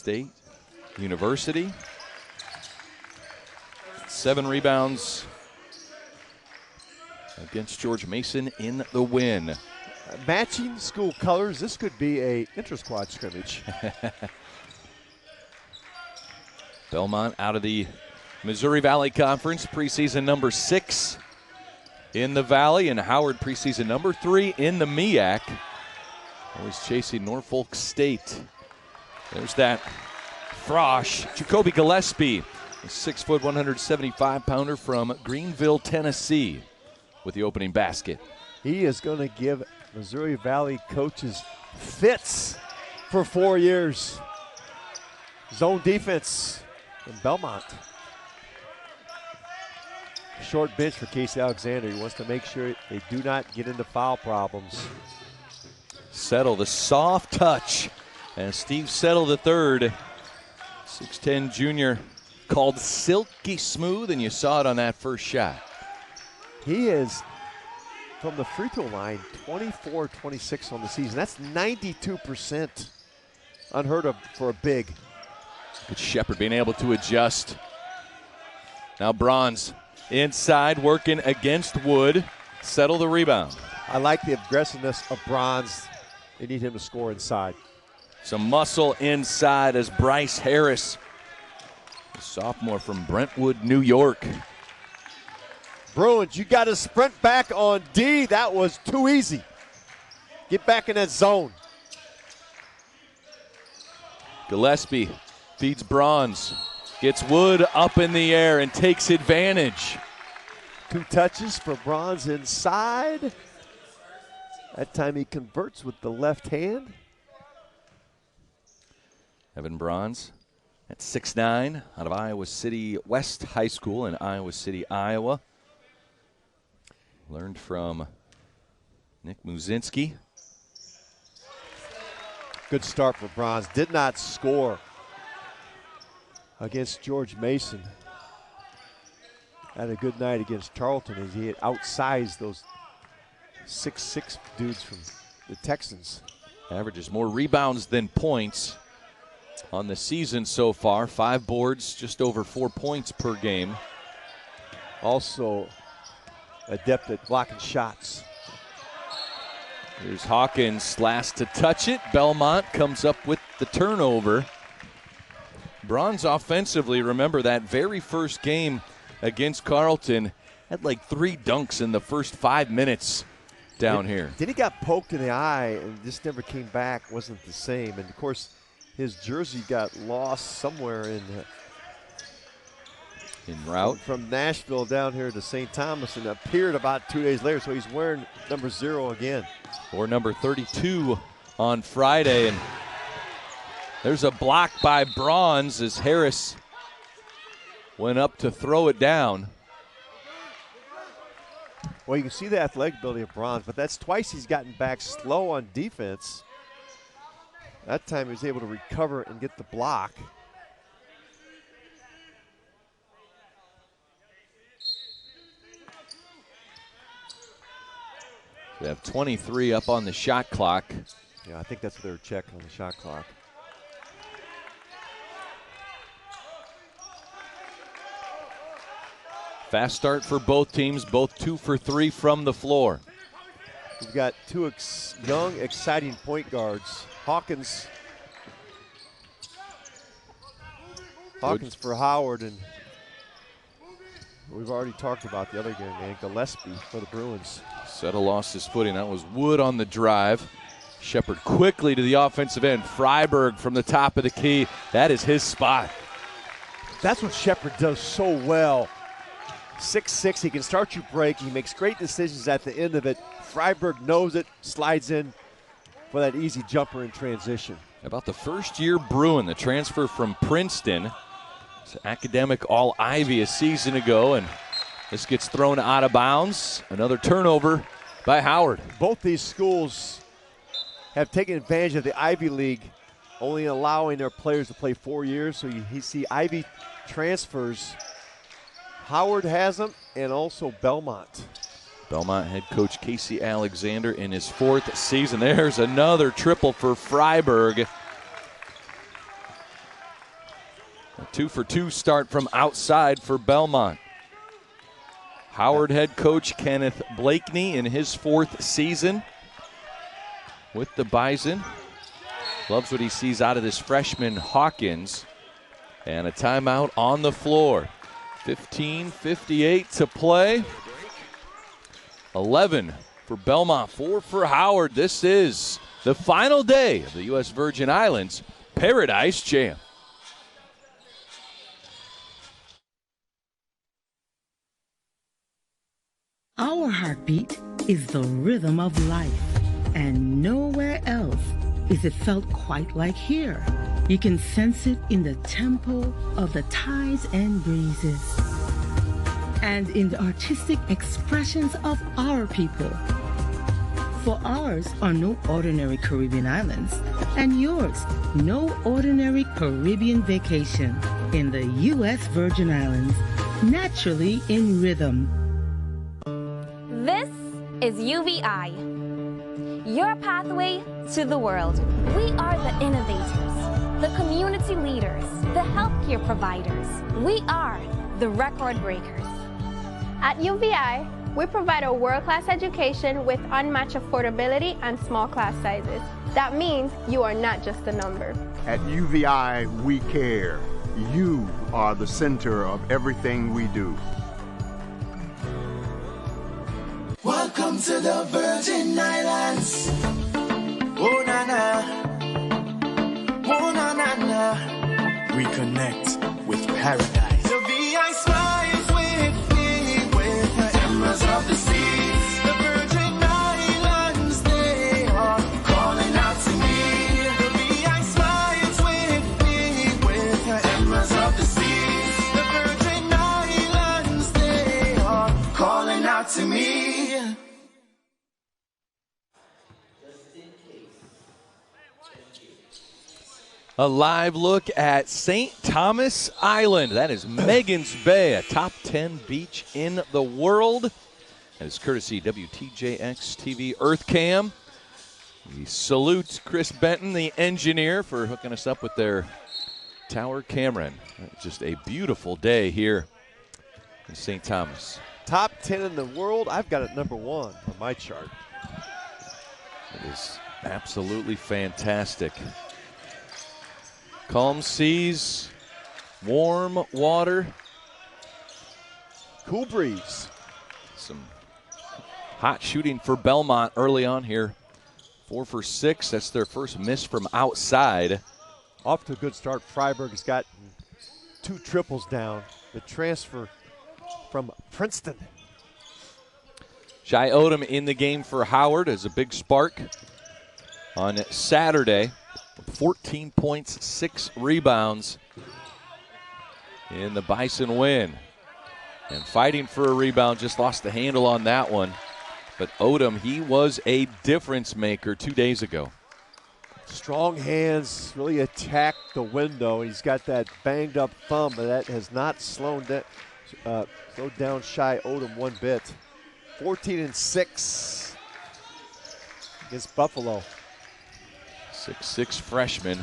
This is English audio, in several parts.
State University. 7 rebounds against George Mason in the win. Matching school colors, this could be a inter-squad scrimmage. Belmont out of the Missouri Valley Conference, preseason number 6 in the Valley, and Howard preseason number 3 in the MEAC. Always chasing Norfolk State. There's that Frosh. Jacoby Gillespie, a 6', 175-pounder from Greenville, Tennessee, with the opening basket. He is going to give Missouri Valley coaches fits for 4 years. Zone defense in Belmont. Short bench for Casey Alexander. He wants to make sure they do not get into foul problems. Settle, the soft touch. And Steve Settle III, 6'10 junior, called silky smooth, and you saw it on that first shot. He is, from the free throw line, 24-26 on the season. That's 92%. Unheard of for a big. Good Shepard being able to adjust. Now Bronze inside, working against Wood. Settle the rebound. I like the aggressiveness of Bronze. They need him to score inside. Some muscle inside as Bryce Harris, a sophomore from Brentwood, New York. Bruins, you got to sprint back on D. That was too easy. Get back in that zone. Gillespie feeds Bronze, gets Wood up in the air and takes advantage. 2 touches for Bronze inside. That time he converts with the left hand. Evan Bronze at 6'9", out of Iowa City West High School in Iowa City, Iowa. Learned from Nick Muzinski. Good start for Bronze. Did not score against George Mason. Had a good night against Charlton as he had outsized those 6'6" dudes from the Texans. Averages more rebounds than points on the season so far. 5 boards, just over 4 points per game. Also adept at blocking shots. Here's Hawkins, last to touch it. Belmont comes up with the turnover. Bronze offensively, remember that very first game against Carleton, had like 3 dunks in the first 5 minutes down here. Then he got poked in the eye and just never came back, wasn't the same. And of course, his jersey got lost somewhere in route. From Nashville down here to St. Thomas, and appeared about 2 days later, so he's wearing number 0 again. Or number 32 on Friday. And there's a block by Bronze as Harris went up to throw it down. Well, you can see the athletic ability of Bronze, but that's twice he's gotten back slow on defense. That time he was able to recover and get the block. We have 23 up on the shot clock. Yeah, I think that's what they were checking on the shot clock. Fast start for both teams, both 2 for 3 from the floor. We've got 2 young, exciting point guards. Hawkins for Howard, and we've already talked about the other game, man. Gillespie for the Bruins. Settle lost his footing. That was Wood on the drive. Shepard quickly to the offensive end. Friberg from the top of the key. That is his spot. That's what Shepard does so well. 6'6", he can start you break. He makes great decisions at the end of it. Friberg knows it, slides in for that easy jumper in transition. About the first-year Bruin, the transfer from Princeton. It's academic All-Ivy a season ago, and this gets thrown out of bounds. Another turnover by Howard. Both these schools have taken advantage of the Ivy League, only allowing their players to play 4 years. So you see Ivy transfers. Howard has them, and also Belmont. Belmont head coach Casey Alexander in his 4th season. There's another triple for Friberg. A 2-for-2 start from outside for Belmont. Howard head coach Kenneth Blakeney in his 4th season with the Bison. Loves what he sees out of this freshman Hawkins. And a timeout on the floor. 15:58 to play. 11 for Belmont, 4 for Howard. This is the final day of the U.S. Virgin Islands Paradise Jam. Our heartbeat is the rhythm of life, and nowhere else is it felt quite like here. You can sense it in the tempo of the tides and breezes, and in the artistic expressions of our people. For ours are no ordinary Caribbean islands, and yours no ordinary Caribbean vacation in the U.S. Virgin Islands, naturally in rhythm. This is UVI, your pathway to the world. We are the innovators, the community leaders, the healthcare providers. We are the record breakers. At UVI, we provide a world-class education with unmatched affordability and small class sizes. That means you are not just a number. At UVI, we care. You are the center of everything we do. Welcome to the Virgin Islands. Oh na na, oh na na na. Reconnect with paradise. The VI smiles with me, with the embers of the seas. The Virgin Islands, they are calling out to me. The VI smiles with me, with the embers of the seas. The Virgin Islands, they are calling out to me. A live look at St. Thomas Island. That is Megan's Bay, a top 10 beach in the world. That is courtesy WTJX TV EarthCam. We salute Chris Benton, the engineer, for hooking us up with their tower camera. Just a beautiful day here in St. Thomas. Top 10 in the world. I've got it number 1 on my chart. It is absolutely fantastic. Calm seas, warm water. Cool breeze. Some hot shooting for Belmont early on here. 4 for 6. That's their first miss from outside. Off to a good start. Friberg has got 2 triples down. The transfer from Princeton. Shai Odom in the game for Howard as a big spark on Saturday. 14 points, 6 rebounds in the Bison win. And fighting for a rebound, just lost the handle on that one. But Odom, he was a difference maker 2 days ago. Strong hands, really attacked the window. He's got that banged up thumb, but that has not slowed down Shai Odom one bit. 14-6 against Buffalo. 6'6" freshman.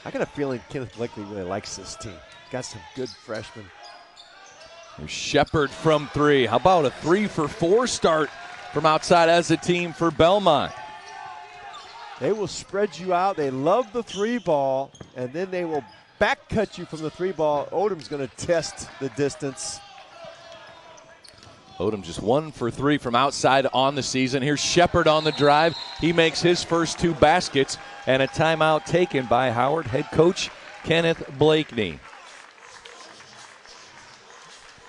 I got a feeling Kenneth Blakeney really likes this team. Got some good freshmen. There's Shepard from 3. How about a 3 for 4 start from outside as a team for Belmont? They will spread you out. They love the 3 ball, and then they will back cut you from the 3 ball. Odom's going to test the distance. Odom just 1 for 3 from outside on the season. Here's Shepard on the drive. He makes his first 2 baskets, and a timeout taken by Howard head coach Kenneth Blakeney.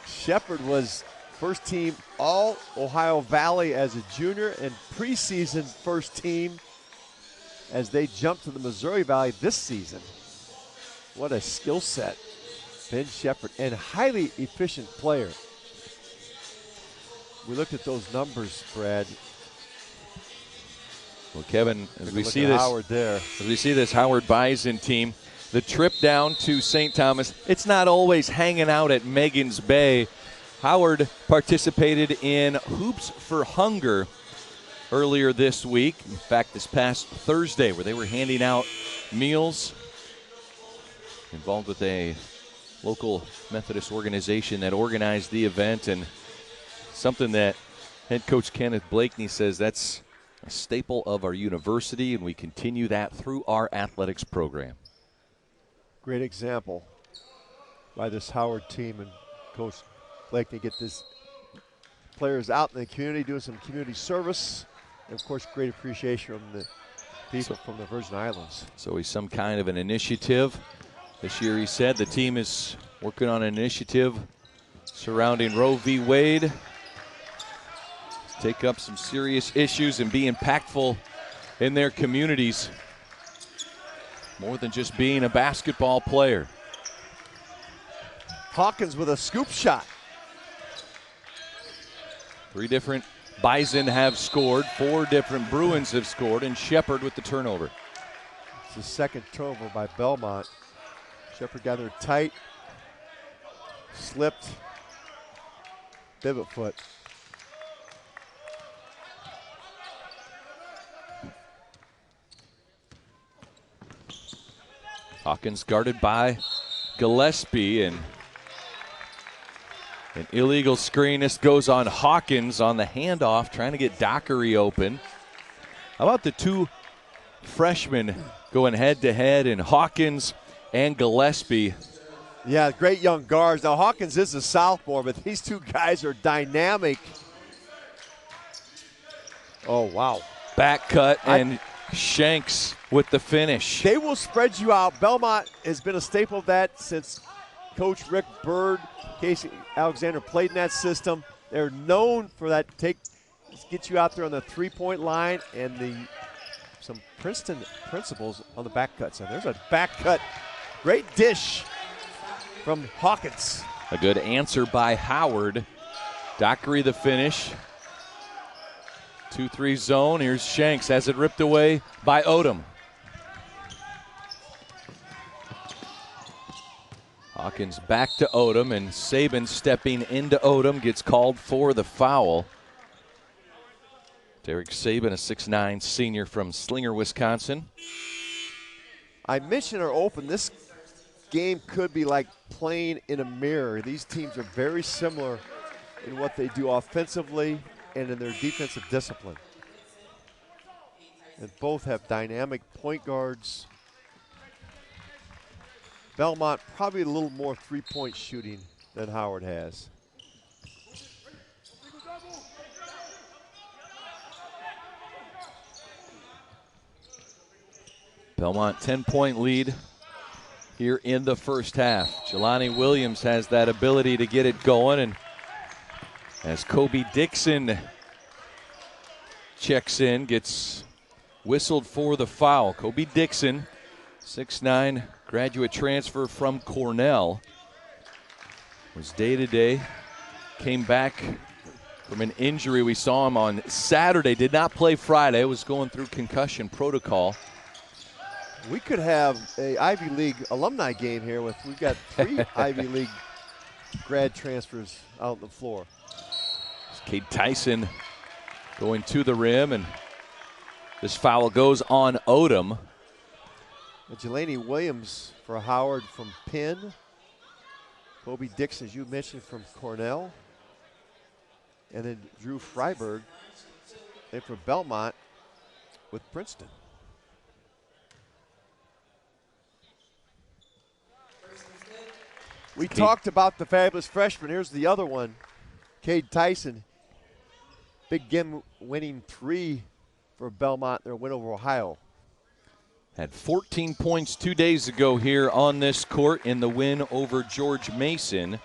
Shepard was first team all Ohio Valley as a junior and preseason first team as they jump to the Missouri Valley this season. What a skill set. Ben Shepard, and highly efficient player. We looked at those numbers, Brad. Well, Kevin, as we see this Howard Bison team, the trip down to St. Thomas, it's not always hanging out at Megan's Bay. Howard participated in Hoops for Hunger earlier this week. In fact, this past Thursday, where they were handing out meals involved with a local Methodist organization that organized the event, and something that head coach Kenneth Blakeney says that's a staple of our university, and we continue that through our athletics program. Great example by this Howard team and Coach Blakeney get this players out in the community doing some community service, and of course great appreciation from the people from the Virgin Islands. So he's some kind of an initiative. This year, he said, the team is working on an initiative surrounding Roe v. Wade. Take up some serious issues and be impactful in their communities. More than just being a basketball player. Hawkins with a scoop shot. 3 different Bison have scored, 4 different Bruins have scored, and Shepard with the turnover. It's the second turnover by Belmont. Shepard got there tight, slipped, pivot foot. Hawkins guarded by Gillespie, and an illegal screen. This goes on Hawkins on the handoff, trying to get Dockery open. How about the 2 freshmen going head-to-head, and Hawkins and Gillespie? Yeah, great young guards. Now, Hawkins is a sophomore, but these 2 guys are dynamic. Oh, wow. Back cut, and Shanks with the finish. They will spread you out. Belmont has been a staple of that since Coach Rick Bird, Casey Alexander played in that system. They're known for that. Get you out there on the 3-point line, and some Princeton principles on the back cut. So there's a back cut. Great dish from Hawkins. A good answer by Howard. Dockery the finish. 2-3 zone. Here's Shanks, has it ripped away by Odom. Hawkins back to Odom, and Saban stepping into Odom gets called for the foul. Derek Saban, a 6'9" senior from Slinger, Wisconsin. I mentioned or open, this game could be like playing in a mirror. These teams are very similar in what they do offensively and in their defensive discipline. And both have dynamic point guards. Belmont probably a little more 3-point shooting than Howard has. Belmont 10-point lead here in the first half. Jelani Williams has that ability to get it going, and as Kobe Dixon checks in, gets whistled for the foul. Kobe Dixon, 6'9", graduate transfer from Cornell, was day-to-day, came back from an injury. We saw him on Saturday, did not play Friday, was going through concussion protocol. We could have a Ivy League alumni game here. We've got 3 Ivy League grad transfers out on the floor. Cade Tyson going to the rim, and this foul goes on Odom. Jelani Williams for Howard from Penn. Kobe Dixon, as you mentioned, from Cornell. And then Drew Friberg, and for Belmont with Princeton. We talked about the fabulous freshman. Here's the other one, Cade Tyson. Big game-winning 3 for Belmont, their win over Ohio. Had 14 points 2 days ago here on this court in the win over George Mason,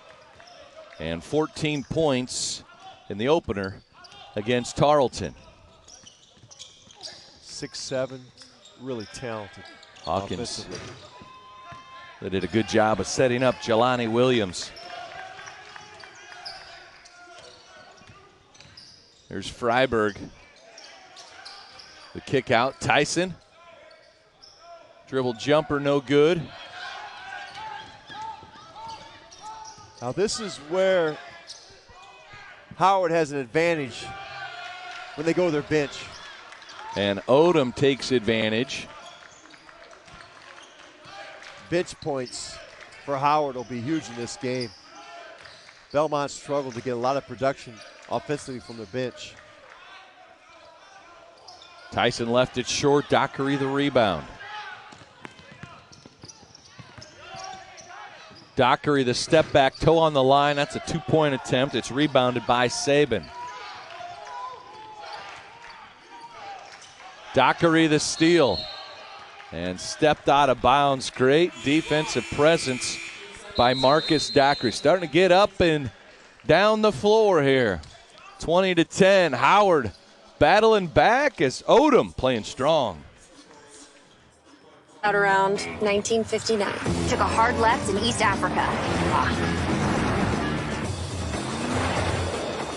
and 14 points in the opener against Tarleton. 6'7", really talented. Hawkins, they did a good job of setting up Jelani Williams. There's Friberg. The kick out, Tyson. Dribble jumper, no good. Now this is where Howard has an advantage when they go to their bench. And Odom takes advantage. bench points for Howard will be huge in this game. Belmont struggled to get a lot of production offensively from the bench. Tyson left it short. Dockery the rebound. Dockery the step back, toe on the line. That's a 2-point attempt. It's rebounded by Sabin. Dockery the steal. And stepped out of bounds. Great defensive presence by Marcus Dockery. Starting to get up and down the floor here. 20-10. Howard battling back as Odom playing strong. Out around 1959. Took a hard left in East Africa.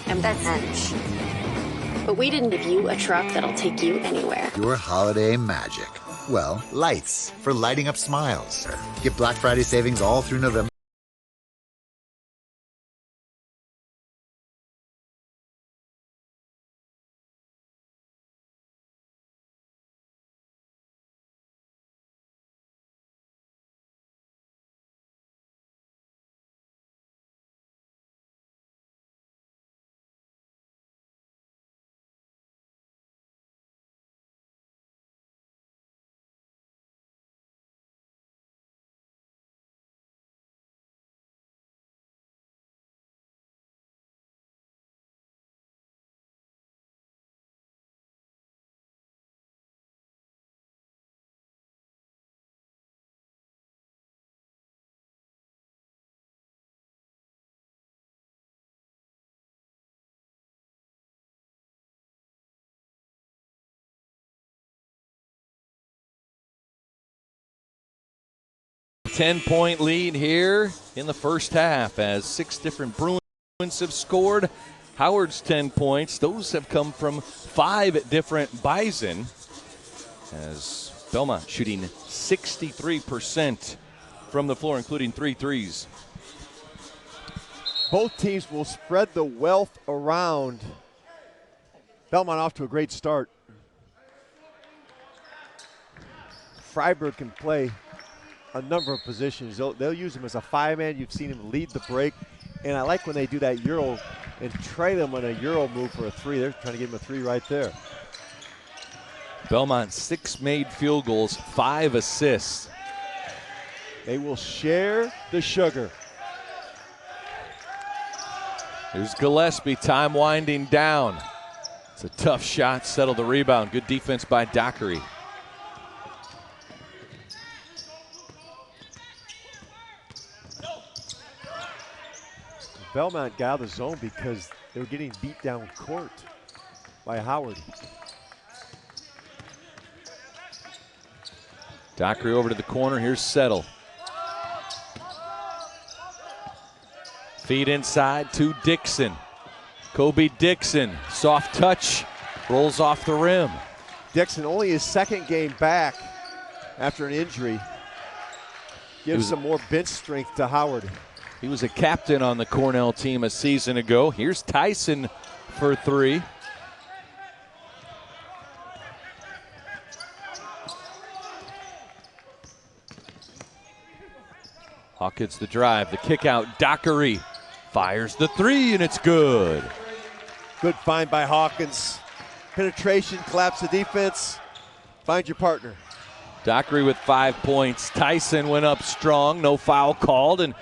And that's it. But we didn't give you a truck that'll take you anywhere. Your holiday magic. Well, lights for lighting up smiles. Get Black Friday savings all through November. Ten-point lead here in the first half as 6 different Bruins have scored. Howard's 10 points. Those have come from 5 different Bison as Belmont shooting 63% from the floor, including 3 threes. Both teams will spread the wealth around. Belmont off to a great start. Friberg can play a number of positions. They'll use him as a 5-man. You've seen him lead the break. And I like when they do that Euro and trade him on a Euro move for a 3. They're trying to give him a 3 right there. Belmont 6 made field goals, 5 assists. They will share the sugar. Here's Gillespie, time winding down. It's a tough shot, settle the rebound. Good defense by Dockery. Belmont got out of the zone because they were getting beat down court by Howard. Dockery over to the corner. Here's Settle. Feed inside to Dixon. Kobe Dixon, soft touch, rolls off the rim. Dixon only his 2nd game back after an injury. Gives some more bench strength to Howard. He was a captain on the Cornell team a season ago. Here's Tyson for 3. Hawkins the drive, the kick out. Dockery fires the 3 and it's good. Good find by Hawkins. Penetration, collapse the defense. Find your partner. Dockery with 5 points. Tyson went up strong, no foul called, and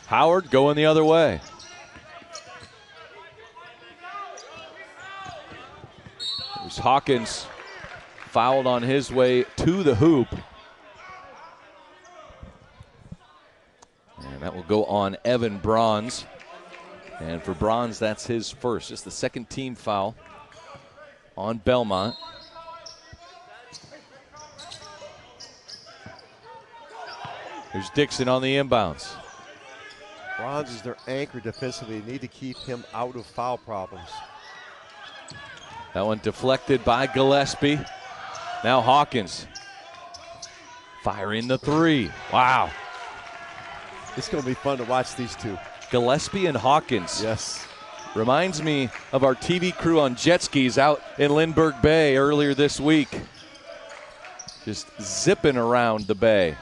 Howard going the other way. There's Hawkins fouled on his way to the hoop. And that will go on Evan Bronze. And for Bronze, that's his first. It's the 2nd team foul on Belmont. There's Dixon on the inbounds. Bronze is their anchor defensively. They need to keep him out of foul problems. That one deflected by Gillespie. Now Hawkins firing the 3. Wow. It's going to be fun to watch these two. Gillespie and Hawkins. Yes. Reminds me of our TV crew on jet skis out in Lindbergh Bay earlier this week. Just zipping around the bay.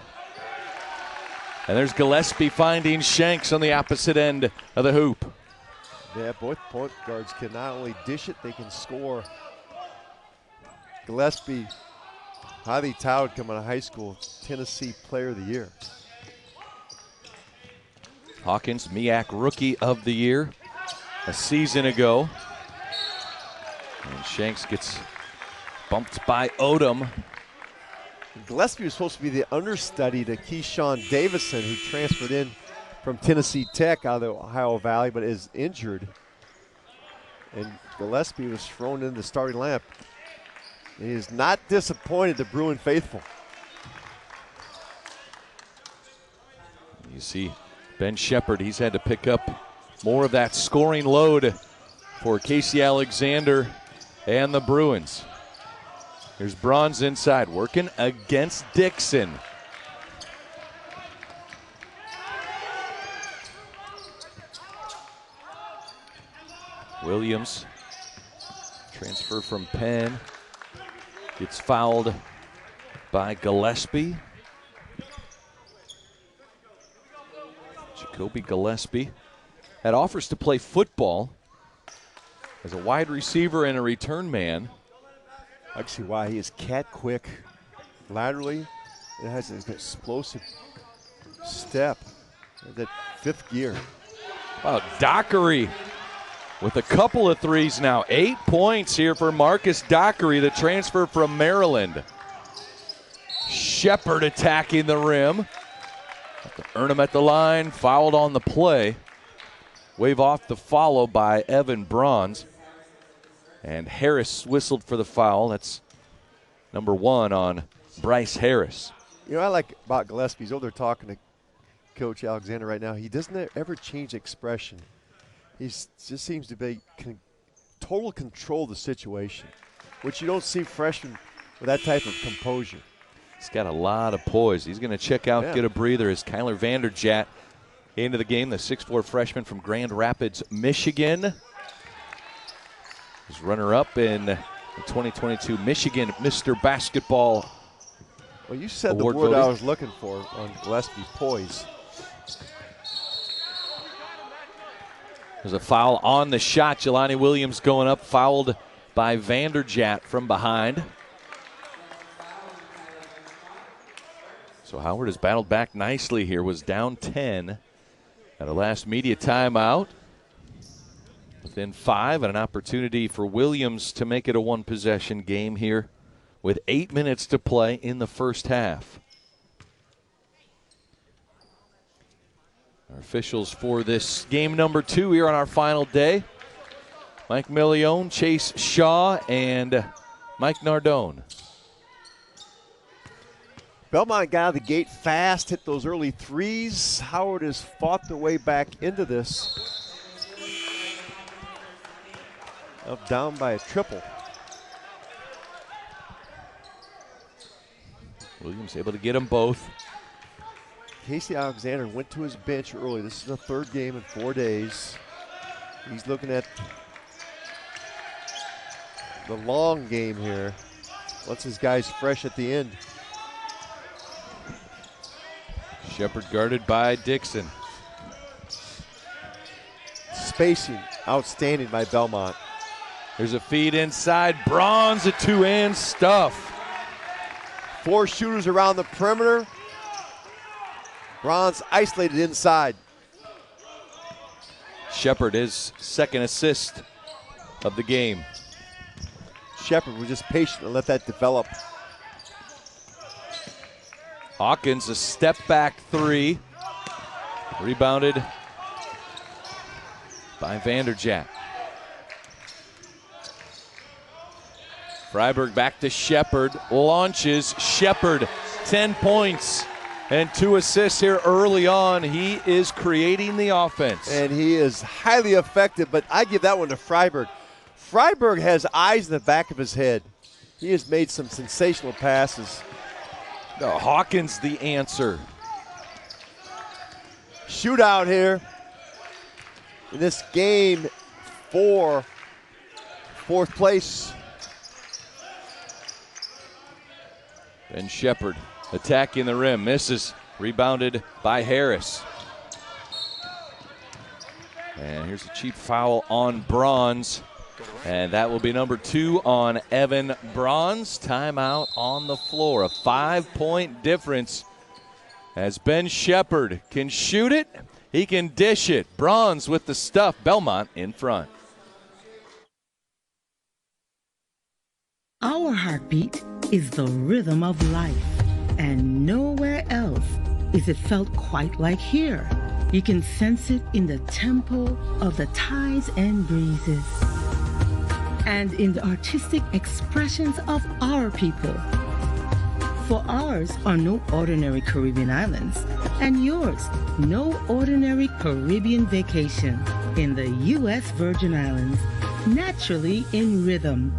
And there's Gillespie finding Shanks on the opposite end of the hoop. Yeah, both point guards can not only dish it, they can score. Gillespie, highly touted coming out of high school, Tennessee Player of the Year. Hawkins, MEAC Rookie of the Year a season ago. And Shanks gets bumped by Odom. Gillespie was supposed to be the understudy to Keyshawn Davison, who transferred in from Tennessee Tech out of the Ohio Valley, but is injured. And Gillespie was thrown in the starting lineup. He is not disappointed, the Bruin faithful. You see Ben Shepard, he's had to pick up more of that scoring load for Casey Alexander and the Bruins. Here's Bronze inside, working against Dixon. Williams, transfer from Penn, gets fouled by Gillespie. Jacoby Gillespie had offers to play football as a wide receiver and a return man. I can see why. He is cat quick laterally. It has an explosive step. That fifth gear. Wow, Dockery with a couple of threes now. 8 points here for Marcus Dockery, the transfer from Maryland. Shepard attacking the rim. Have to earn him at the line, fouled on the play. Wave off the follow by Evan Bronze. And Harris whistled for the foul. That's number 1 on Bryce Harris. You know, I like about Gillespie, he's over there talking to Coach Alexander right now. He doesn't ever change expression. He just seems to be total control of the situation, which you don't see freshmen with that type of composure. He's got a lot of poise. He's going to check out, get a breather as Kyler Vanderjagt into the game, the 6'4 freshman from Grand Rapids, Michigan. He's runner-up in the 2022 Michigan Mr. Basketball. Well, you said Award the word voting. I was looking for on Gillespie, poise. There's a foul on the shot. Jelani Williams going up, fouled by Vanderjagt from behind. So Howard has battled back nicely here, was down 10 at our last media timeout. Within 5 and an opportunity for Williams to make it a one-possession game here with 8 minutes to play in the first half. Our officials for this game number 2 here on our final day. Mike Millione, Chase Shaw, and Mike Nardone. Belmont got out of the gate fast, hit those early threes. Howard has fought their way back into this. Up down by a triple. Williams able to get them both. Casey Alexander went to his bench early. This is the third game in 4 days. He's looking at the long game here. Wants his guys fresh at the end. Shepard guarded by Dixon. Spacing outstanding by Belmont. There's a feed inside. Bronze, a two-hand stuff. 4 shooters around the perimeter. Bronze isolated inside. Shepard, his second assist of the game. Shepard was just patient and let that develop. Hawkins, a step back 3. Rebounded by Vanderjagt. Friberg back to Shepard. Launches. Shepard, 10 points and 2 assists here early on. He is creating the offense. And he is highly effective, but I give that one to Friberg. Friberg has eyes in the back of his head. He has made some sensational passes. No, Hawkins the answer. Shootout here in this game for 4th place. Ben Shepard attacking the rim, misses. Rebounded by Harris. And here's a cheap foul on Bronze. And that will be number 2 on Evan Bronze. Timeout on the floor. A 5-point difference as Ben Shepherd can shoot it. He can dish it. Bronze with the stuff. Belmont in front. Our heartbeat is the rhythm of life, and nowhere else is it felt quite like here. You can sense it in the tempo of the tides and breezes, and in the artistic expressions of our people. For ours are no ordinary Caribbean islands, and yours no ordinary Caribbean vacation in the U.S. Virgin Islands, naturally in rhythm.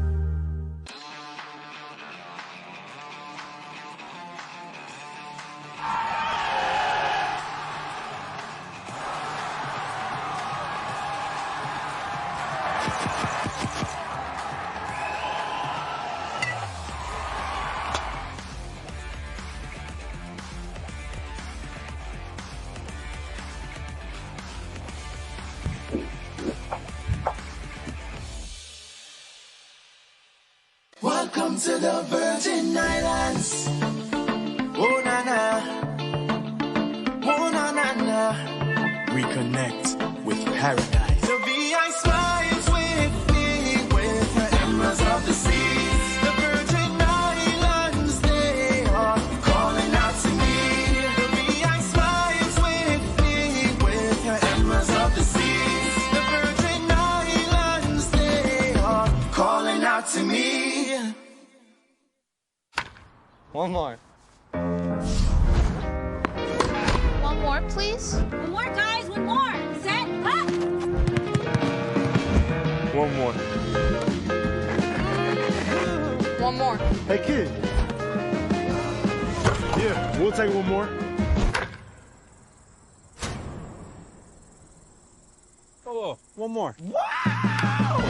Welcome to the Virgin Islands. Oh na na, oh na na na. Reconnect with paradise. The VI smiles with me, with the emeralds of the seas. The Virgin Islands, they are calling out to me. The VI smiles with me, with the emeralds of the seas. The Virgin Islands, they are calling out to me. One more. One more, please. One more, guys. One more. Set, up. One more. One more. Hey, kid. Yeah, we'll take one more. Oh, one more. Wow!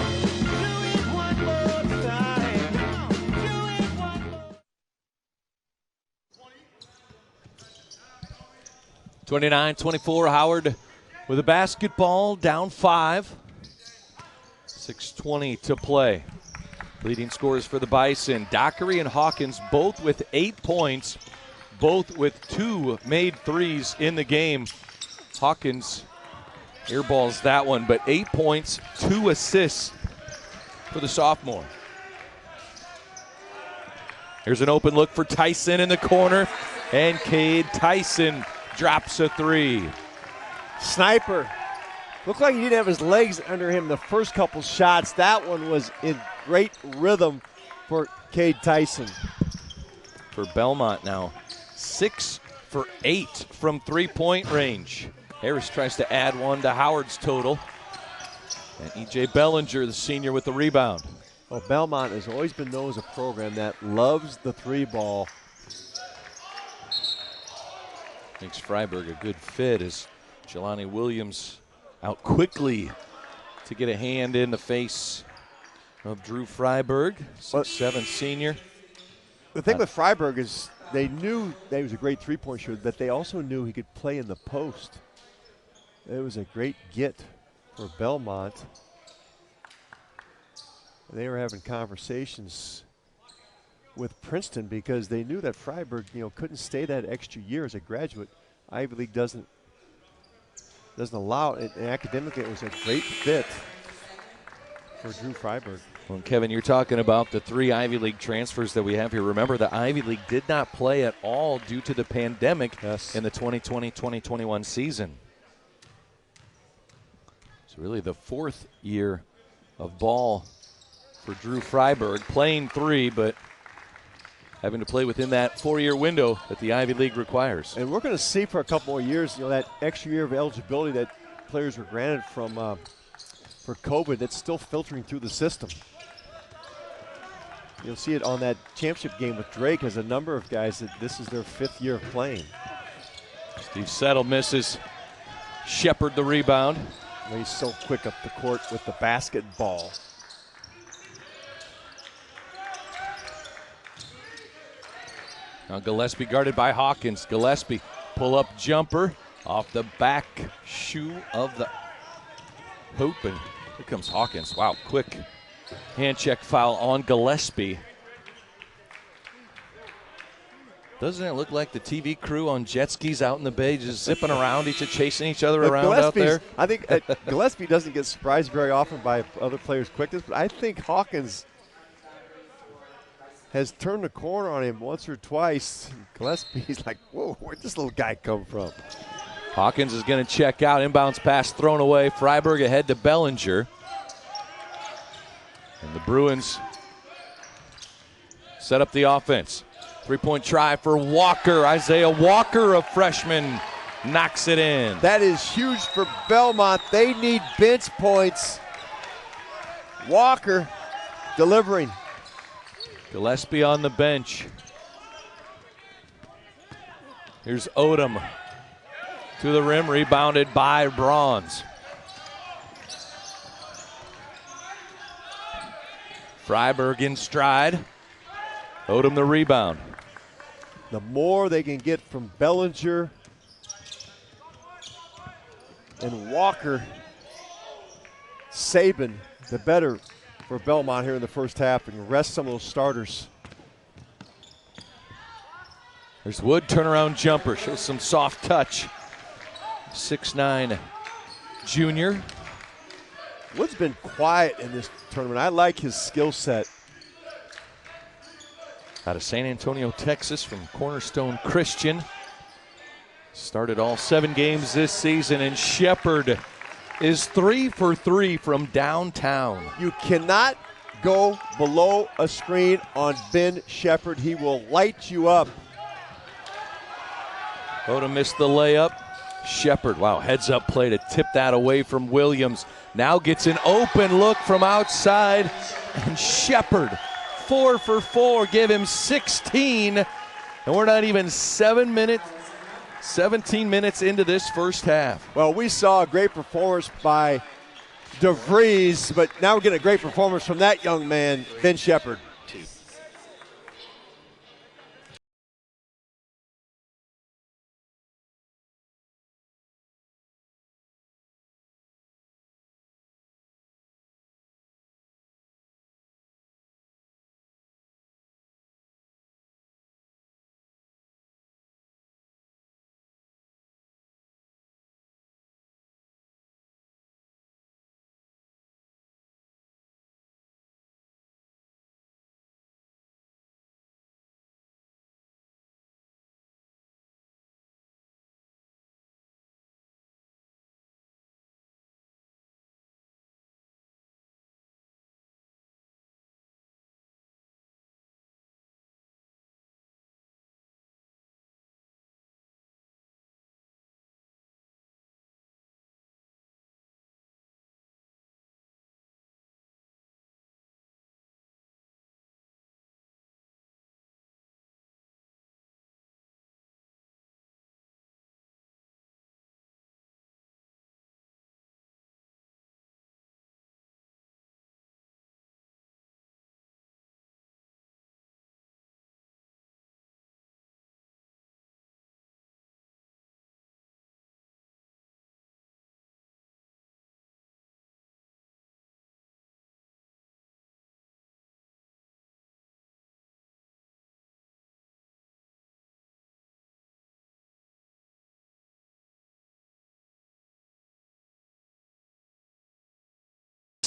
29-24, Howard with a basketball, down 5. 6:20 to play. Leading scorers for the Bison, Dockery and Hawkins, both with 8 points, both with 2 made threes in the game. Hawkins airballs that one, but 8 points, 2 assists for the sophomore. Here's an open look for Tyson in the corner, and Cade Tyson drops a 3. Sniper. Looked like he didn't have his legs under him the first couple shots. That one was in great rhythm for Cade Tyson. For Belmont now, 6 for 8 from three-point range. Harris tries to add one to Howard's total. And E.J. Bellinger, the senior, with the rebound. Well, Belmont has always been known as a program that loves the 3-ball. Makes Friberg a good fit as Jelani Williams out quickly to get a hand in the face of Drew Friberg, 6'7" senior. The thing with Friberg is they knew that he was a great three-point shooter, but they also knew he could play in the post. It was a great get for Belmont. They were having conversations with Princeton because they knew that Friberg, couldn't stay that extra year as a graduate. Ivy League doesn't allow it, and academically it was a great fit for Drew Friberg. Well, Kevin, you're talking about the 3 Ivy League transfers that we have here. Remember, the Ivy League did not play at all due to the pandemic in the 2020-2021 season. So really the 4th year of ball for Drew Friberg, playing 3, but having to play within that 4-year window that the Ivy League requires. And we're going to see for a couple more years, that extra year of eligibility that players were granted from for COVID, that's still filtering through the system. You'll see it on that championship game with Drake as a number of guys that this is their 5th year of playing. Steve Settle misses. Shepard the rebound. He's so quick up the court with the basketball. Now Gillespie guarded by Hawkins. Gillespie pull-up jumper off the back shoe of the hoop, and here comes Hawkins. Wow, quick hand check foul on Gillespie. Doesn't it look like the TV crew on jet skis out in the bay just zipping around, chasing each other around out there? I think Gillespie doesn't get surprised very often by other players' quickness, but I think Hawkins has turned the corner on him once or twice. Gillespie's like, whoa, where'd this little guy come from? Hawkins is going to check out. Inbounds pass thrown away. Friberg ahead to Bellinger. And the Bruins set up the offense. Three-point try for Walker. Isaiah Walker, a freshman, knocks it in. That is huge for Belmont. They need bench points. Walker delivering. Gillespie on the bench. Here's Odom to the rim, rebounded by Bronze. Friberg in stride. Odom the rebound. The more they can get from Bellinger and Walker, Saban, the better for Belmont here in the first half, and rest some of those starters. There's Wood, turnaround jumper, shows some soft touch. 6'9" junior. Wood's been quiet in this tournament. I like his skill set. Out of San Antonio, Texas, from Cornerstone Christian. Started all 7 games this season, and Shepard is 3 for 3 from downtown. You cannot go below a screen on Ben Shepard. He will light you up. Odom missed the layup. Shepard, wow, heads up play to tip that away from Williams. Now gets an open look from outside, and Shepard, 4 for 4, give him 16. And we're not even 17 minutes into this first half. Well, we saw a great performance by DeVries, but now we're getting a great performance from that young man, Ben Shepard.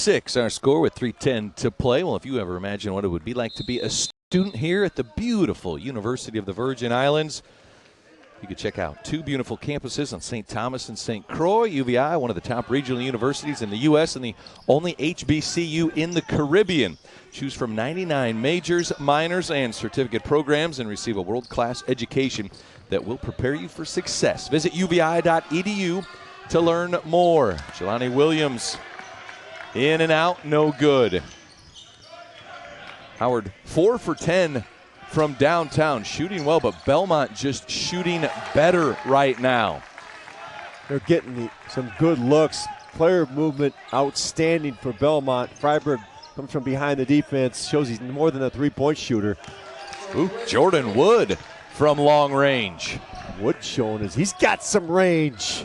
Our score with 3:10 to play. Well, if you ever imagine what it would be like to be a student here at the beautiful University of the Virgin Islands, you can check out 2 beautiful campuses on St. Thomas and St. Croix. UVI, one of the top regional universities in the U.S. and the only HBCU in the Caribbean. Choose from 99 majors, minors, and certificate programs and receive a world-class education that will prepare you for success. Visit uvi.edu to learn more. Jelani Williams, in and out, no good. Howard, 4 for 10 from downtown, shooting well, but Belmont just shooting better right now. They're getting some good looks. Player movement outstanding for Belmont. Friberg comes from behind the defense, shows he's more than a three-point shooter. Ooh, Jordan Wood from long range. Wood showing as he's got some range.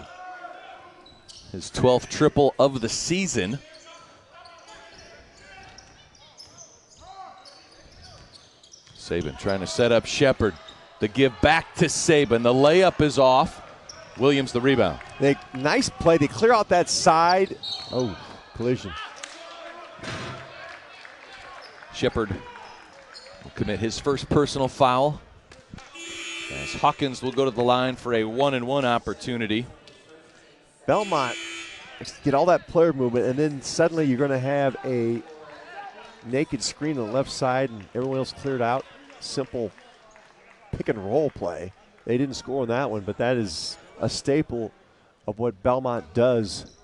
His 12th triple of the season. Saban trying to set up Shepard. The give back to Saban. The layup is off. Williams the rebound. Nice play. They clear out that side. Oh, collision. Shepard will commit his first personal foul, as Hawkins will go to the line for a 1-and-1 opportunity. Belmont get all that player movement, and then suddenly you're going to have a naked screen on the left side and everyone else cleared out. Simple pick and roll play. They didn't score on that one, but that is a staple of what Belmont does.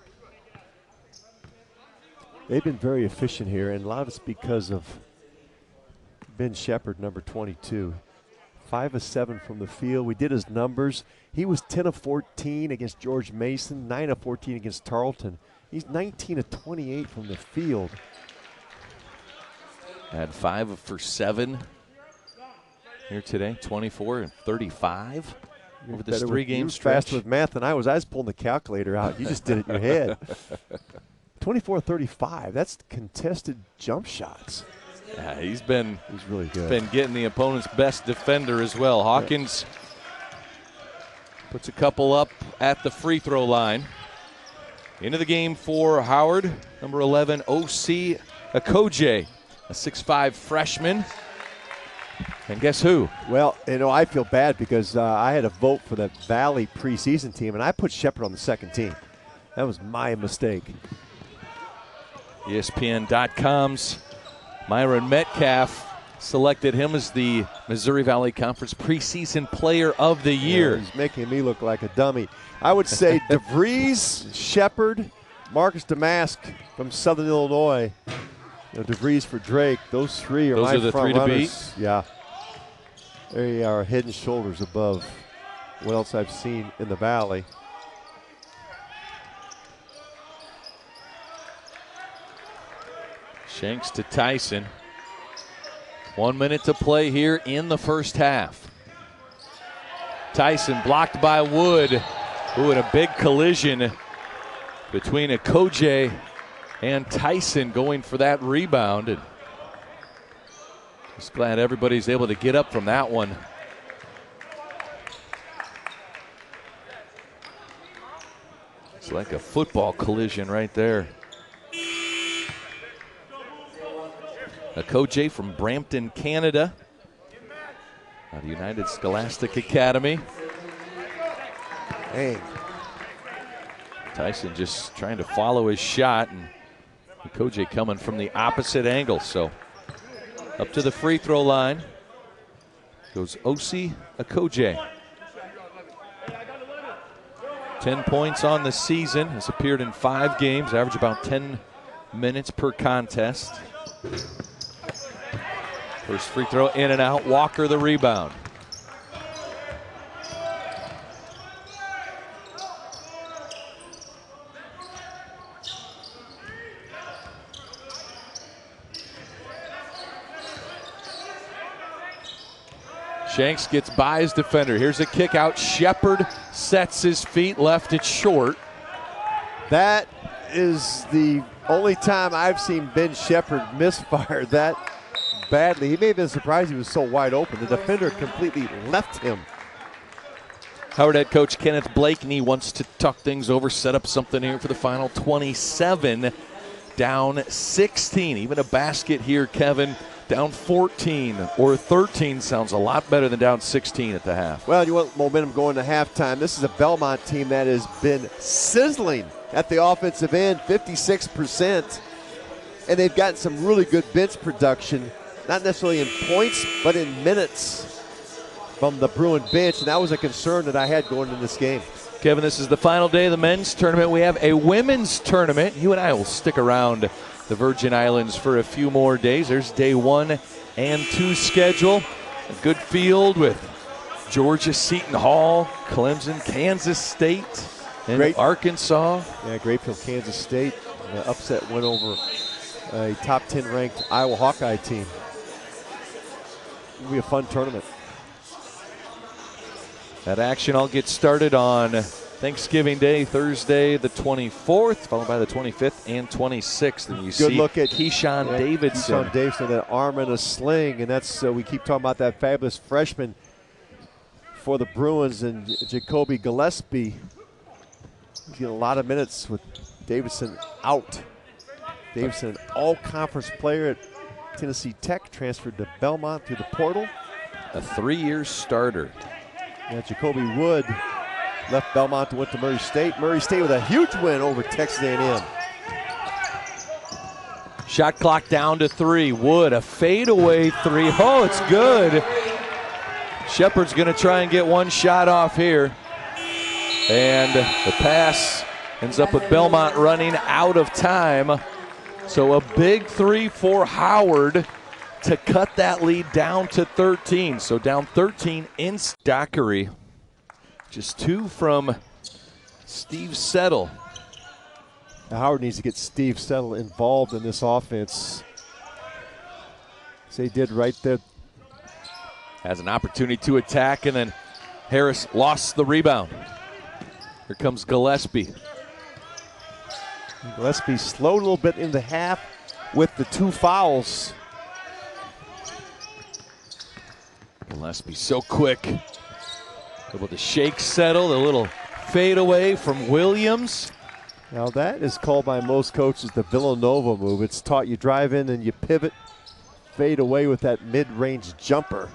They've been very efficient here, and a lot of it's because of Ben Shepard, number 22. 5 of 7 from the field. We did his numbers. He was 10 of 14 against George Mason, 9 of 14 against Tarleton. He's 19 of 28 from the field. Had 5 for 7 here today, 24 and 35 over this 3-game stretch. Faster with math than I was. I was pulling the calculator out. You just did it in your head. 24-35. That's contested jump shots. Yeah, he's really good. Been getting the opponent's best defender as well. Hawkins puts a couple up at the free throw line. Into the game for Howard, number 11, O.C. Okoje, a 6'5 freshman. And guess who? Well, I feel bad because I had a vote for the Valley preseason team, and I put Shepard on the second team. That was my mistake. ESPN.com's Myron Metcalf selected him as the Missouri Valley Conference preseason player of the year. Yeah, he's making me look like a dummy. I would say DeVries, Shepard, Marcus Damask from Southern Illinois. DeVries for Drake. Those three are my the front three runners. to beat? Yeah. They are head and shoulders above what else I've seen in the Valley. Shanks to Tyson. 1 minute to play here in the first half. Tyson blocked by Wood. Ooh, and a big collision between Okoje and Tyson going for that rebound. And just glad everybody's able to get up from that one. It's like a football collision right there. Okoje from Brampton, Canada, out of United Scholastic Academy. Dang. Tyson just trying to follow his shot, and Okoje coming from the opposite angle. So up to the free throw line goes O.C. Okoje. 10 points on the season, has appeared in 5 games, average about 10 minutes per contest. First free throw in and out. Walker the rebound. Shanks gets by his defender. Here's a kick out. Shepard sets his feet, left it short. That is the only time I've seen Ben Shepard misfire that badly. He may have been surprised he was so wide open. The defender completely left him. Howard head coach Kenneth Blakeney wants to talk things over, set up something here for the final 27. Down 16. Even a basket here, Kevin. Down 14 or 13 sounds a lot better than down 16 at the half. Well, you want momentum going to halftime. This is a Belmont team that has been sizzling at the offensive end, 56%. And they've gotten some really good bench production, not necessarily in points, but in minutes from the Bruin bench. And that was a concern that I had going into this game. Kevin, this is the final day of the men's tournament. We have a women's tournament. You and I will stick around the Virgin Islands for a few more days. There's day 1 and 2 schedule. A good field with Georgia, Seton Hall, Clemson, Kansas State, and Arkansas. Yeah, great field, Kansas State. The upset went over a top 10 ranked Iowa Hawkeye team. It'll be a fun tournament. That action all gets started on Thanksgiving Day, Thursday the 24th, followed by the 25th and 26th. And you Good see look at Keyshawn Davidson. Keyshawn Davidson, that arm in a sling, and that's we keep talking about that fabulous freshman for the Bruins, and Jacoby Gillespie. He's getting a lot of minutes with Davidson out. Davidson, an all-conference player at Tennessee Tech, transferred to Belmont through the portal. A 3-year starter. Yeah, Jacoby Wood left Belmont and went to Murray State. Murray State with a huge win over Texas A&M. Shot clock down to 3. Wood, a fadeaway 3. Oh, it's good. Shepard's going to try and get one shot off here. And the pass ends up with Belmont running out of time. So a big 3 for Howard to cut that lead down to 13. So down 13 in Dockery. Just 2 from Steve Settle. Now Howard needs to get Steve Settle involved in this offense. So he did right there. Has an opportunity to attack, and then Harris lost the rebound. Here comes Gillespie. Gillespie slowed a little bit in the half with the 2 fouls. Gillespie so quick. Able to shake Settle. The little fade away from Williams. Now that is called by most coaches the Villanova move. It's taught you drive in and you pivot, fade away with that mid-range jumper.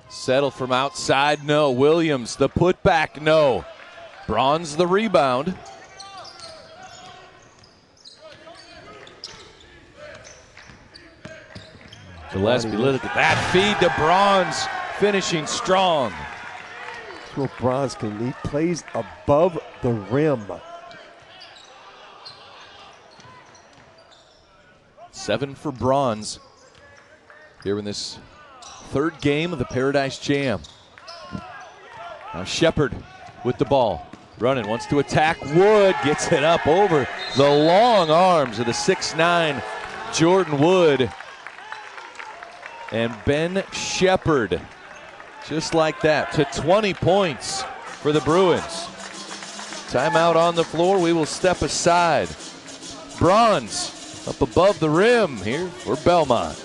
Settle from outside, no. Williams, the putback, no. Bronze the rebound. Gillespie, look at that feed to Bronze, finishing strong. Well, Bronze he plays above the rim. 7 for Bronze here in this 3rd game of the Paradise Jam. Now Shepard with the ball. Running, wants to attack. Wood gets it up over the long arms of the 6'9" Jordan Wood. And Ben Shepard, just like that, to 20 points for the Bruins. Timeout on the floor. We will step aside. Bronze up above the rim here for Belmont.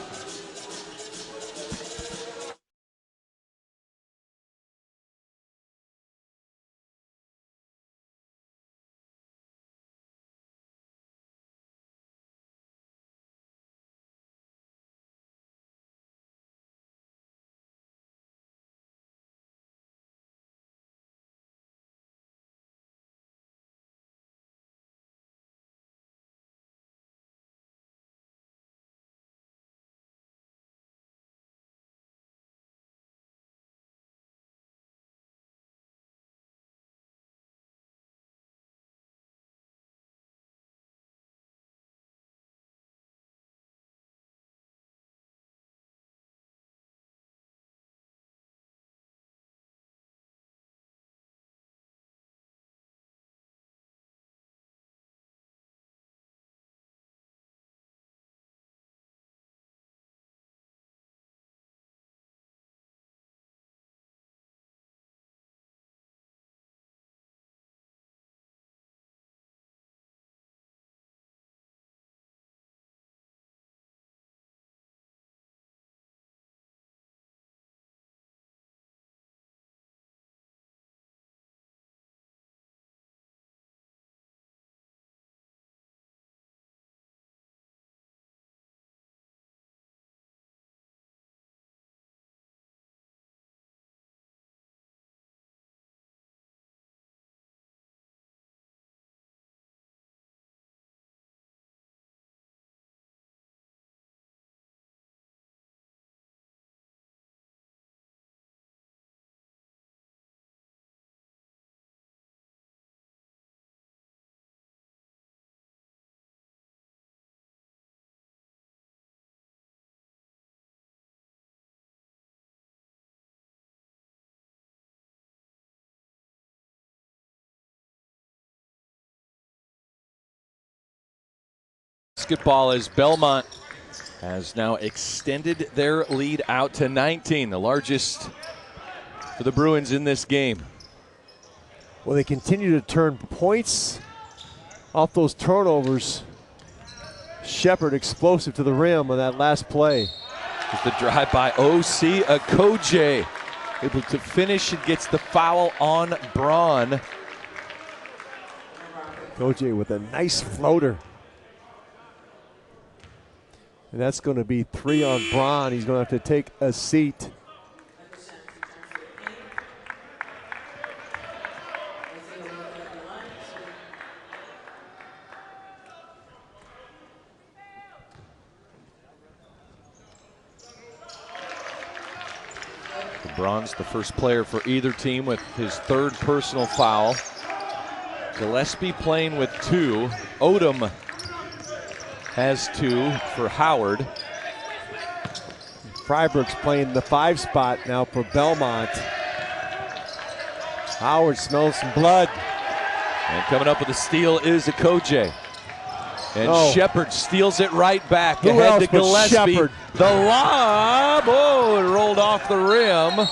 Basketball as Belmont has now extended their lead out to 19, the largest for the Bruins in this game. Well, they continue to turn points off those turnovers. Shepherd explosive to the rim on that last play. With the drive by O.C. Okoje. Able to finish and gets the foul on Braun. Okoje with a nice floater. And that's going to be 3 on Braun. He's going to have to take a seat. Braun's the first player for either team with his 3rd personal foul. Gillespie playing with 2. Odom has 2 for Howard. Friberg's playing the 5 spot now for Belmont. Howard smells some blood. And coming up with a steal is Okoje. And Shepherd steals it right back. Who ahead else to but Gillespie. Shepherd? The lob. Oh, it rolled off the rim.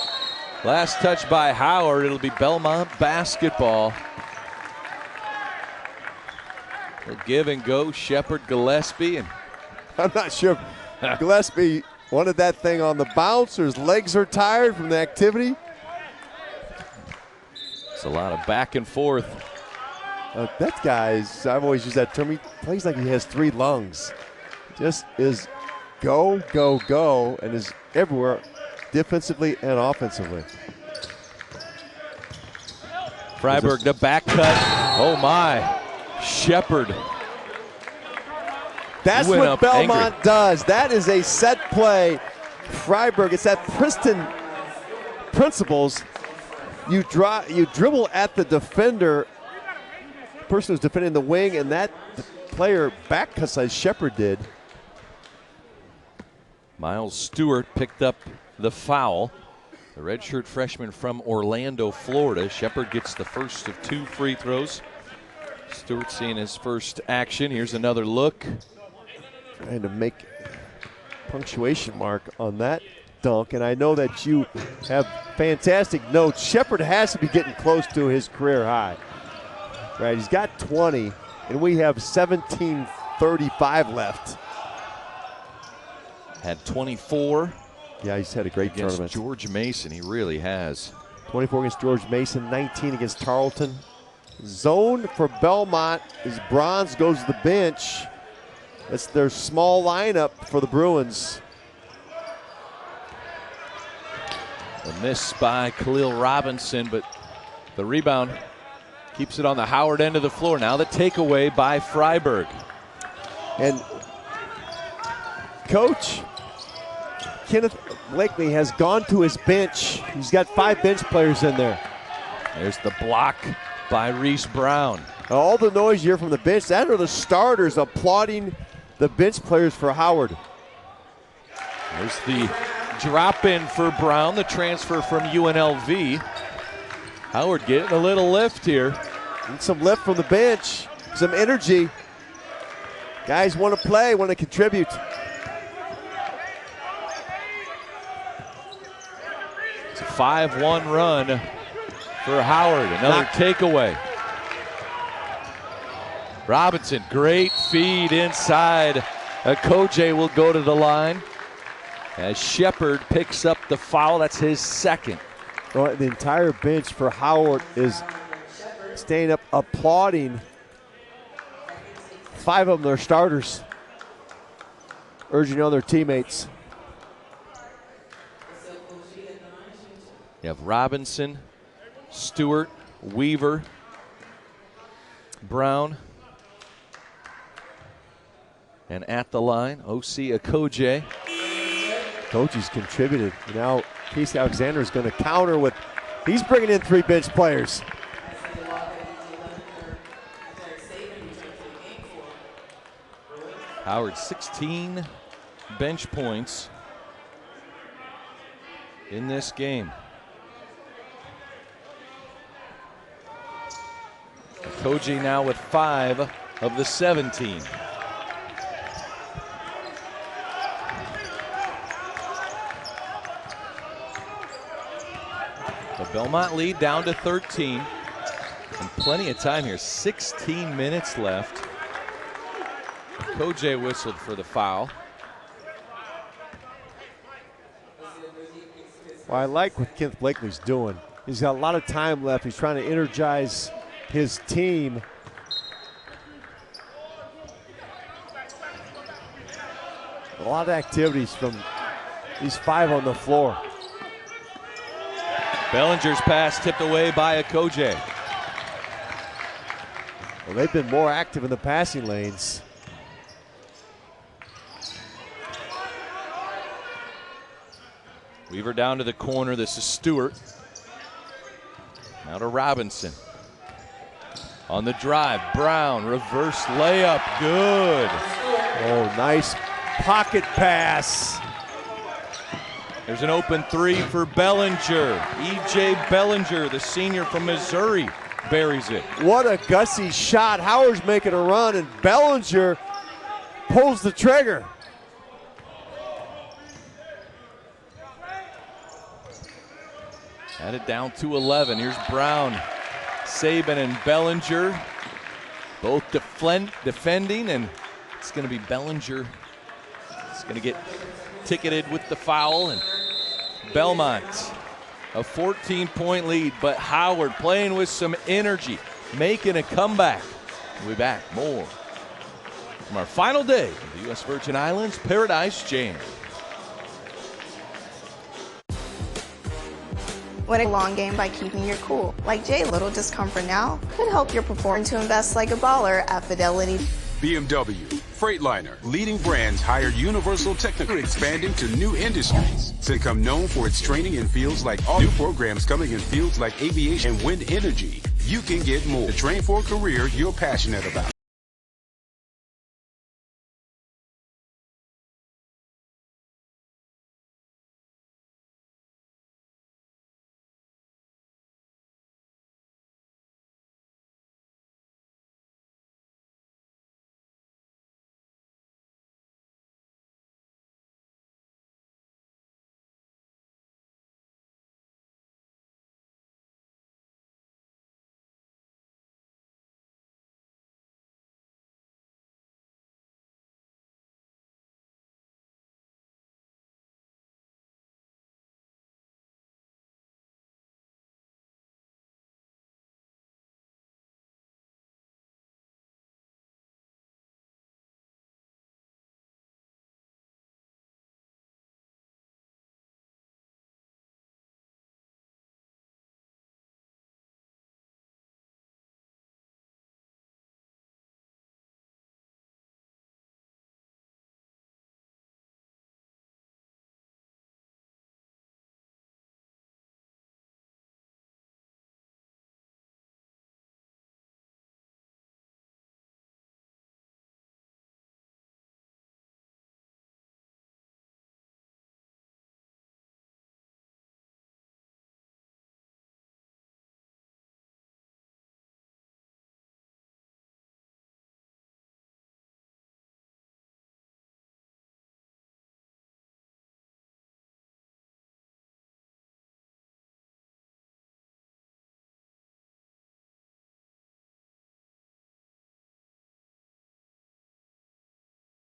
Last touch by Howard. It'll be Belmont basketball. A give and go. Shepherd, Gillespie. And I'm not sure if Gillespie wanted that thing on the bounce or his legs are tired from the activity. It's a lot of back and forth. That guy's, I've always used that term, he plays like he has 3 lungs. Just is go, go, go, and is everywhere defensively and offensively. Friberg, the back cut. Oh my. Shepherd. That's what Belmont does. That is a set play. Friberg, it's that Princeton principles. You dribble at the defender, person who's defending the wing, and that player back cuts as Shepherd did. Miles Stewart picked up the foul. The redshirt freshman from Orlando, Florida. Shepherd gets the first of 2 free throws. Stewart seeing his first action. Here's another look. Trying to make punctuation mark on that dunk, and I know that you have fantastic notes. Shepherd has to be getting close to his career high. Right, he's got 20, and we have 17:35 left. Had 24. Yeah, he's had a great against tournament. George Mason, he really has. 24 against George Mason, 19 against Tarleton. Zone for Belmont as Bronze goes to the bench. That's their small lineup for the Bruins. A miss by Khalil Robinson, but the rebound keeps it on the Howard end of the floor. Now the takeaway by Friberg. And Coach Kenneth Blakely has gone to his bench. He's got 5 bench players in there. There's the block by Reese Brown. All the noise you hear from the bench, that are the starters applauding the bench players for Howard. There's the drop in for Brown, the transfer from UNLV. Howard getting a little lift here. Need some lift from the bench, some energy. Guys want to play, want to contribute. It's a 5-1 run for Howard. Another takeaway. Robinson, great feed inside. Okoje will go to the line as Shepherd picks up the foul. That's his 2nd. Well, the entire bench for Howard is standing up applauding. 5 of them are starters, urging on their teammates. You have Robinson, Stewart, Weaver, Brown, and at the line, O.C. Okoje. Okoje's contributed. Now Casey Alexander is going to counter with, he's bringing in 3 bench players. Howard 16 bench points in this game. Okoje now with 5 of the 17. The Belmont lead down to 13. And plenty of time here, 16 minutes left. Kojay whistled for the foul. Well, I like what Kent Blakely's doing. He's got a lot of time left. He's trying to energize his team. A lot of activities from these 5 on the floor. Bellinger's pass tipped away by Kojay. Well, they've been more active in the passing lanes. Weaver down to the corner. This is Stewart. Now to Robinson. On the drive, Brown, reverse layup, good. Oh, nice pocket pass. There's an open 3 for Bellinger. E.J. Bellinger, the senior from Missouri, buries it. What a gutsy shot. Howard's making a run, and Bellinger pulls the trigger. Had it down to 11. Here's Brown, Saban, and Bellinger. Both defending, and it's going to be Bellinger. It's going to get ticketed with the foul, and Belmont, a 14-point lead, but Howard playing with some energy, making a comeback. We'll be back more from our final day of the U.S. Virgin Islands Paradise Jam. Win a long game by keeping your cool. Like Jay, little discomfort now could help your performance to invest like a baller at Fidelity. BMW, Freightliner, leading brands hire Universal Technical, expanding to new industries. Become known for its training in fields like all new programs coming in fields like aviation and wind energy. You can get more. Train for a career you're passionate about.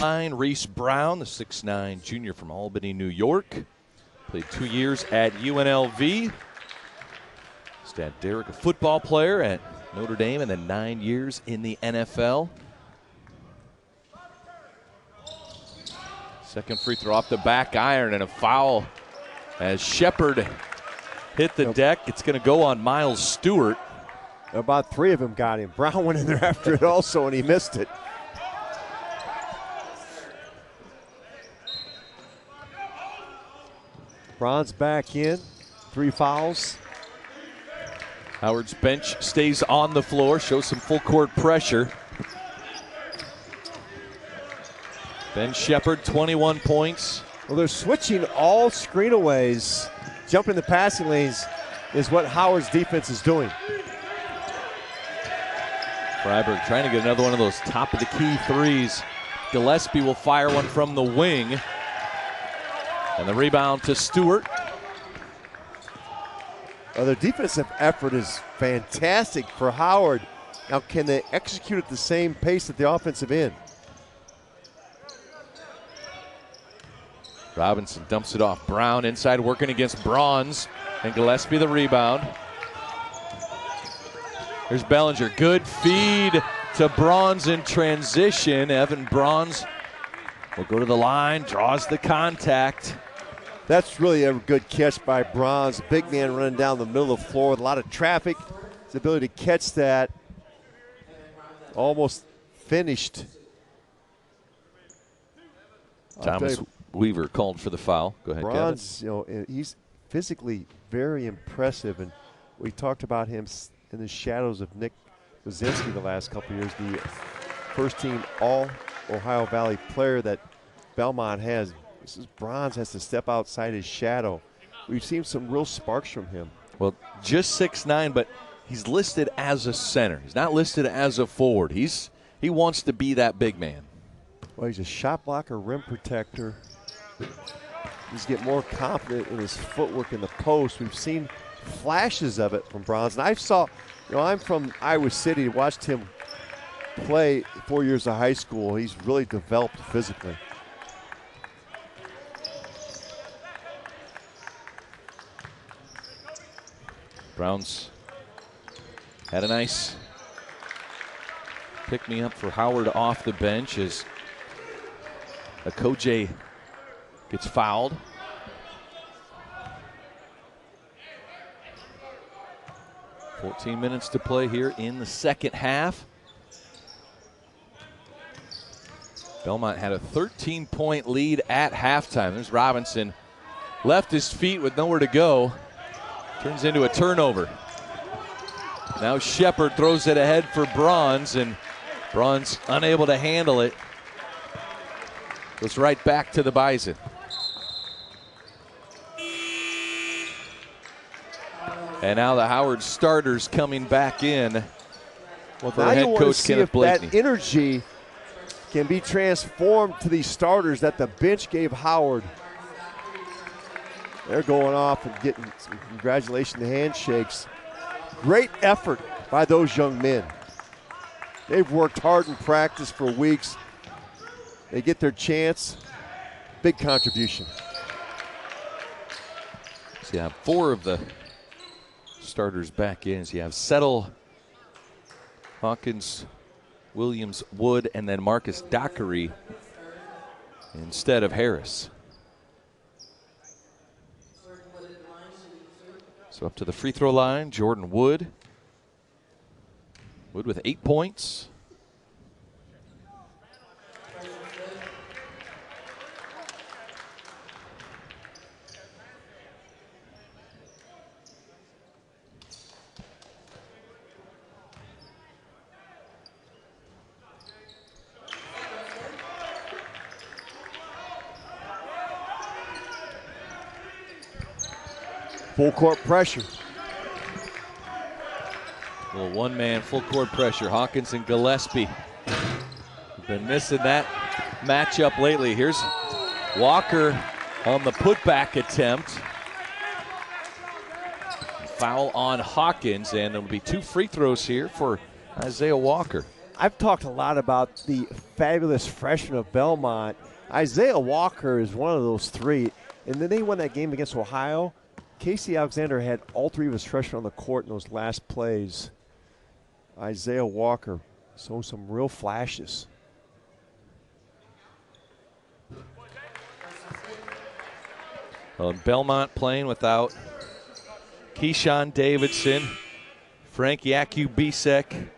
Reese Brown, the 6'9" junior from Albany, New York. Played 2 years at UNLV. His dad, Derek, a football player at Notre Dame, and then 9 years in the NFL. Second free throw off the back iron, and a foul as Shepard hit the deck. It's going to go on Miles Stewart. About 3 of them got him. Brown went in there after it also, and he missed it. Brown's back in, 3 fouls. Howard's bench stays on the floor, shows some full court pressure. Ben Shepard, 21 points. Well, they're switching all screenaways. Jumping the passing lanes is what Howard's defense is doing. Friberg trying to get another one of those top of the key threes. Gillespie will fire one from the wing. And the rebound to Stewart. Their defensive effort is fantastic for Howard. Now, can they execute at the same pace at the offensive end? Robinson dumps it off. Brown inside working against Bronze. And Gillespie the rebound. There's Bellinger. Good feed to Bronze in transition. Evan Bronze will go to the line, draws the contact. That's really a good catch by Bronze. Big man running down the middle of the floor with a lot of traffic. His ability to catch that. Almost finished. Thomas Weaver called for the foul. Go ahead, Bronze, Kevin. he's physically very impressive, and we talked about him in the shadows of Nick Wazinski the last couple of years, the first-team All-Ohio Valley player that Belmont has. This is Bronze has to step outside his shadow. We've seen some real sparks from him. Well, just 6'9", but he's listed as a center. He's not listed as a forward. He wants to be that big man. Well, he's a shot blocker, rim protector. He's getting more confident in his footwork in the post. We've seen flashes of it from Bronze. And I'm from Iowa City, watched him play 4 years of high school. He's really developed physically. Brown's had a nice pick-me-up for Howard off the bench as Okoje gets fouled. .14 minutes to play here in the second half. Belmont had a 13-point lead at halftime. There's Robinson. Left his feet with nowhere to go. Turns into a turnover. Now Shepard throws it ahead for Bronze, and Bronze unable to handle it. Goes right back to the Bison. And now the Howard starters coming back in for head coach Kenneth Blakeney. That energy can be transformed to these starters that the bench gave Howard. They're going off and getting some congratulations handshakes. Great effort by those young men. They've worked hard in practice for weeks. They get their chance. Big contribution. So you have 4 of the starters back in. So you have Settle, Hawkins, Williams, Wood, and then Marcus Dockery instead of Harris. So up to the free throw line, Jordan Wood. Wood with 8 points. Full court pressure. Little one-man full court pressure. Hawkins and Gillespie. Been missing that matchup lately. Here's Walker on the putback attempt. Foul on Hawkins, and there'll be 2 free throws here for Isaiah Walker. I've talked a lot about the fabulous freshman of Belmont. Isaiah Walker is one of those 3. And then they won that game against Ohio. Casey Alexander had all 3 of his freshmen on the court in those last plays. Isaiah Walker showed some real flashes. Well, Belmont playing without Keyshawn Davidson, Frank Yakubisek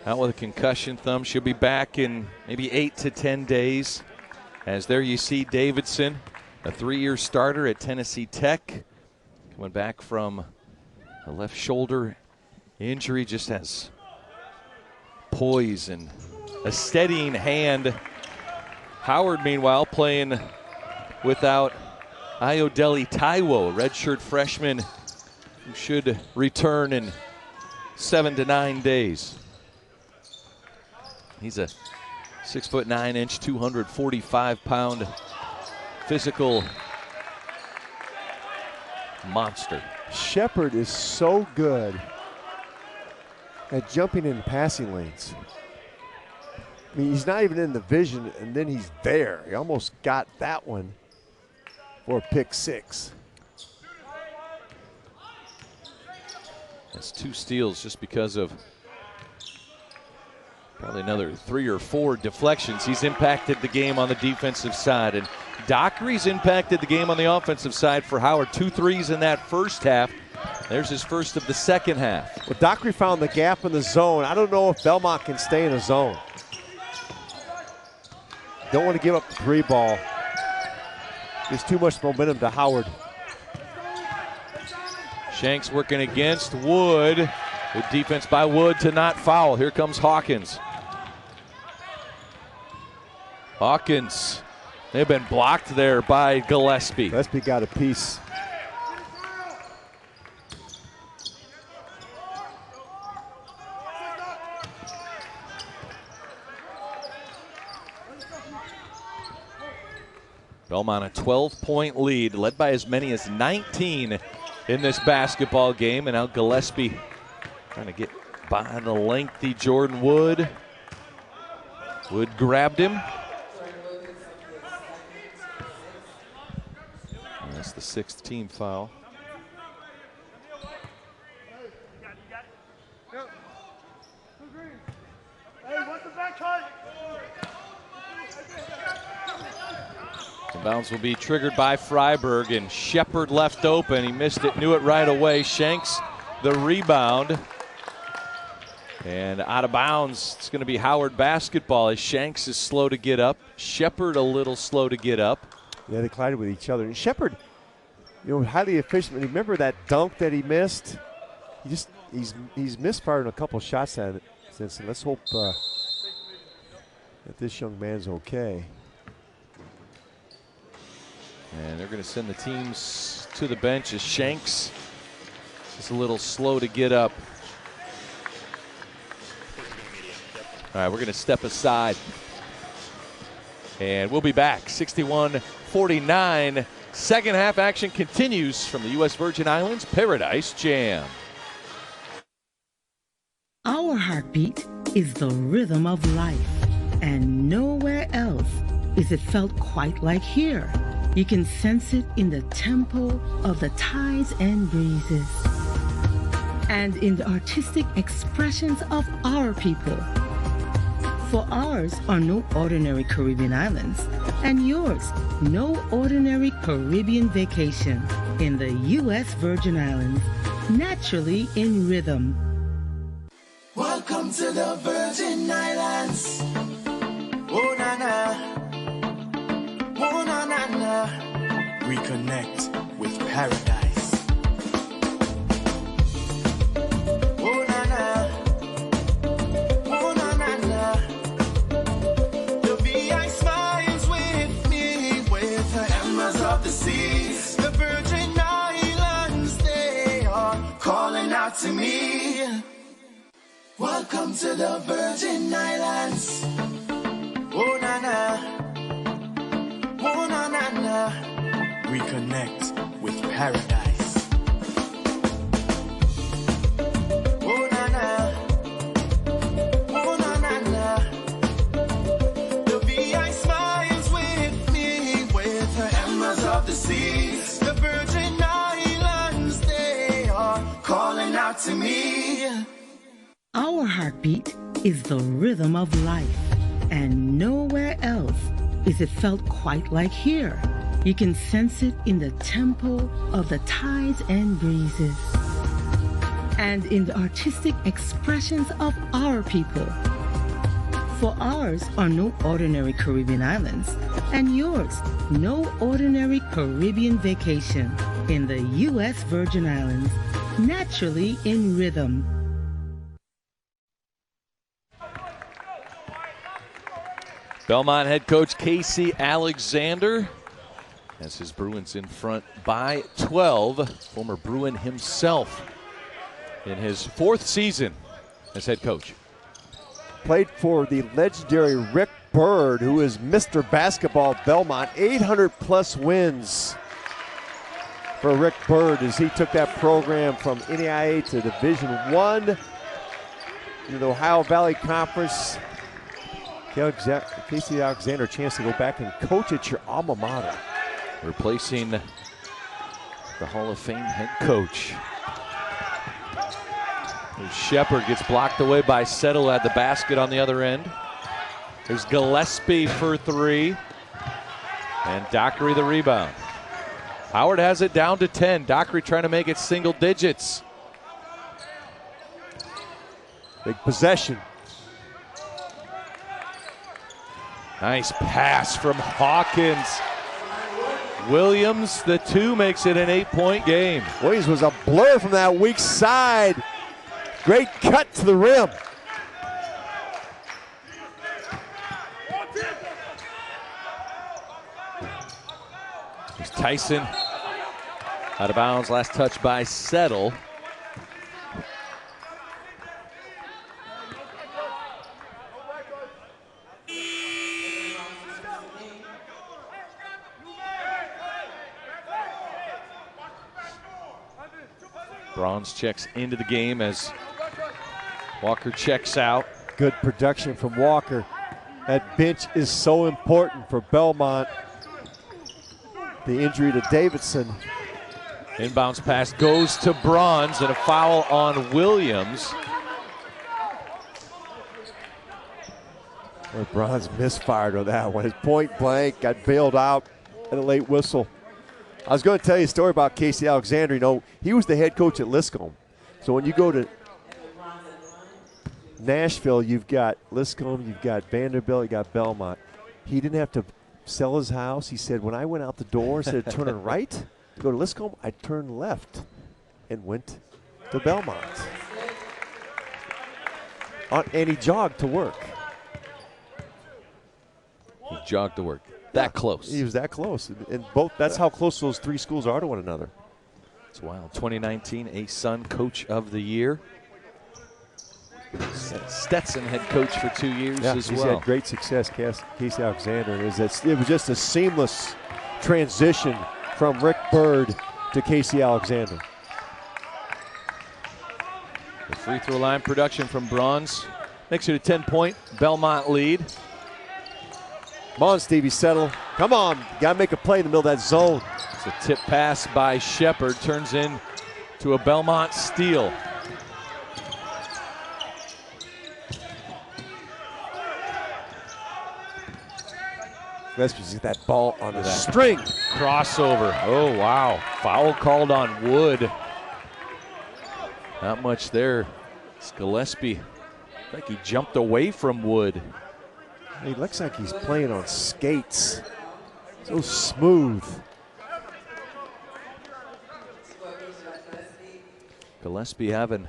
out with a concussion thumb. She'll be back in maybe 8 to 10 days. As there you see Davidson, a 3-year starter at Tennessee Tech. Coming back from a left shoulder injury, just has poise and a steadying hand. Howard, meanwhile, playing without Ayodele Taiwo, a redshirt freshman who should return in 7 to 9 days. He's a 6'9", 245-pound physical monster. Shepherd is so good at jumping in passing lanes. I mean, he's not even in the vision, and then he's there. He almost got that one for a pick 6. That's 2 steals just because of probably another 3 or 4 deflections. He's impacted the game on the defensive side. And Dockery's impacted the game on the offensive side for Howard. 2 threes in that first half. There's his first of the second half. Well, Dockery found the gap in the zone. I don't know if Belmont can stay in a zone. Don't want to give up the 3 ball. There's too much momentum to Howard. Shanks working against Wood. Good defense by Wood to not foul. Here comes Hawkins. Hawkins, they've been blocked there by Gillespie. Gillespie got a piece. Belmont a 12-point lead, led by as many as 19 in this basketball game. And now Gillespie trying to get by the lengthy Jordan Wood. Wood grabbed him. And that's the 6th team foul. Bounce will be triggered by Friberg, and Shepherd left open. He missed it, knew it right away. Shanks the rebound. And out of bounds, it's going to be Howard basketball as Shanks is slow to get up. Shepherd a little slow to get up. Yeah, they collided with each other. And Shepherd, highly efficient. Remember that dunk that he missed? He's misfired a couple shots at it since. Let's hope that this young man's okay. And they're going to send the teams to the bench as Shanks is a little slow to get up. All right, we're going to step aside. And we'll be back. 61-49. Second half action continues from the U.S. Virgin Islands Paradise Jam. Our heartbeat is the rhythm of life, and nowhere else is it felt quite like here. You can sense it in the tempo of the tides and breezes, and in the artistic expressions of our people. For ours are no ordinary Caribbean islands, and yours no ordinary Caribbean vacation in the U.S. Virgin Islands, naturally in rhythm. Welcome to the Virgin Islands. Oh, na na. Oh, na na na. Reconnect with paradise. Oh, na na. Oh, na na na. The VI smiles with me, with the embers of the seas. The Virgin Islands, they are calling out to me. Welcome to the Virgin Islands. Oh, na na. Oh, na na na. Reconnect with paradise. Oh, na na. Oh, na na na. The VI smiles with me, with the embers of the seas. The Virgin Islands, they are calling out to me. Our heartbeat is the rhythm of life, and nowhere else is it felt quite like here. You can sense it in the tempo of the tides and breezes, and in the artistic expressions of our people. For ours are no ordinary Caribbean islands, and yours no ordinary Caribbean vacation in the U.S. Virgin Islands, naturally in rhythm. Belmont head coach Casey Alexander has his Bruins in front by 12. Former Bruin himself in his 4th season as head coach. Played for the legendary Rick Byrd, who is Mr. Basketball Belmont. 800-plus wins for Rick Bird as he took that program from NAIA to Division I in the Ohio Valley Conference. Casey Alexander, a chance to go back and coach at your alma mater. Replacing the Hall of Fame head coach. Shepard gets blocked away by Settle at the basket on the other end. There's Gillespie for three. And Dockery the rebound. Howard has it down to 10. Dockery trying to make it single digits. Big possession. Nice pass from Hawkins. Williams, the two, makes it an 8-point game. Williams was a blur from that weak side. Great cut to the rim. There's Tyson out of bounds. Last touch by Settle. Bronze checks into the game as Walker checks out. Good production from Walker. That bench is so important for Belmont. The injury to Davidson. Inbounds pass goes to Bronze and a foul on Williams. Well, Bronze misfired on that one. His point blank got bailed out at a late whistle. I was going to tell you a story about Casey Alexander. You know, he was the head coach at Liscombe. So when you go to Nashville, you've got Liscombe, you've got Vanderbilt, you got Belmont. He didn't have to sell his house. He said, when I went out the door, instead of turning right to go to Liscombe, I turned left and went to Belmont. And he jogged to work. He jogged to work. That close. He was that close. And that's how close those three schools are to one another. It's wild. 2019 A-Sun Coach of the Year. Stetson head coach for 2 years as well. He's had great success, Casey Alexander. It was just a seamless transition from Rick Bird to Casey Alexander. The free throw line production from Bronze makes it a 10-point Belmont lead. Come on, Stevie Settle. Come on. Got to make a play in the middle of that zone. It's a tip pass by Shepard. Turns in to a Belmont steal. Gillespie's get that ball on the string. Crossover. Oh, wow. Foul called on Wood. Not much there. It's Gillespie. Like he jumped away from Wood. He looks like he's playing on skates. So smooth. Gillespie having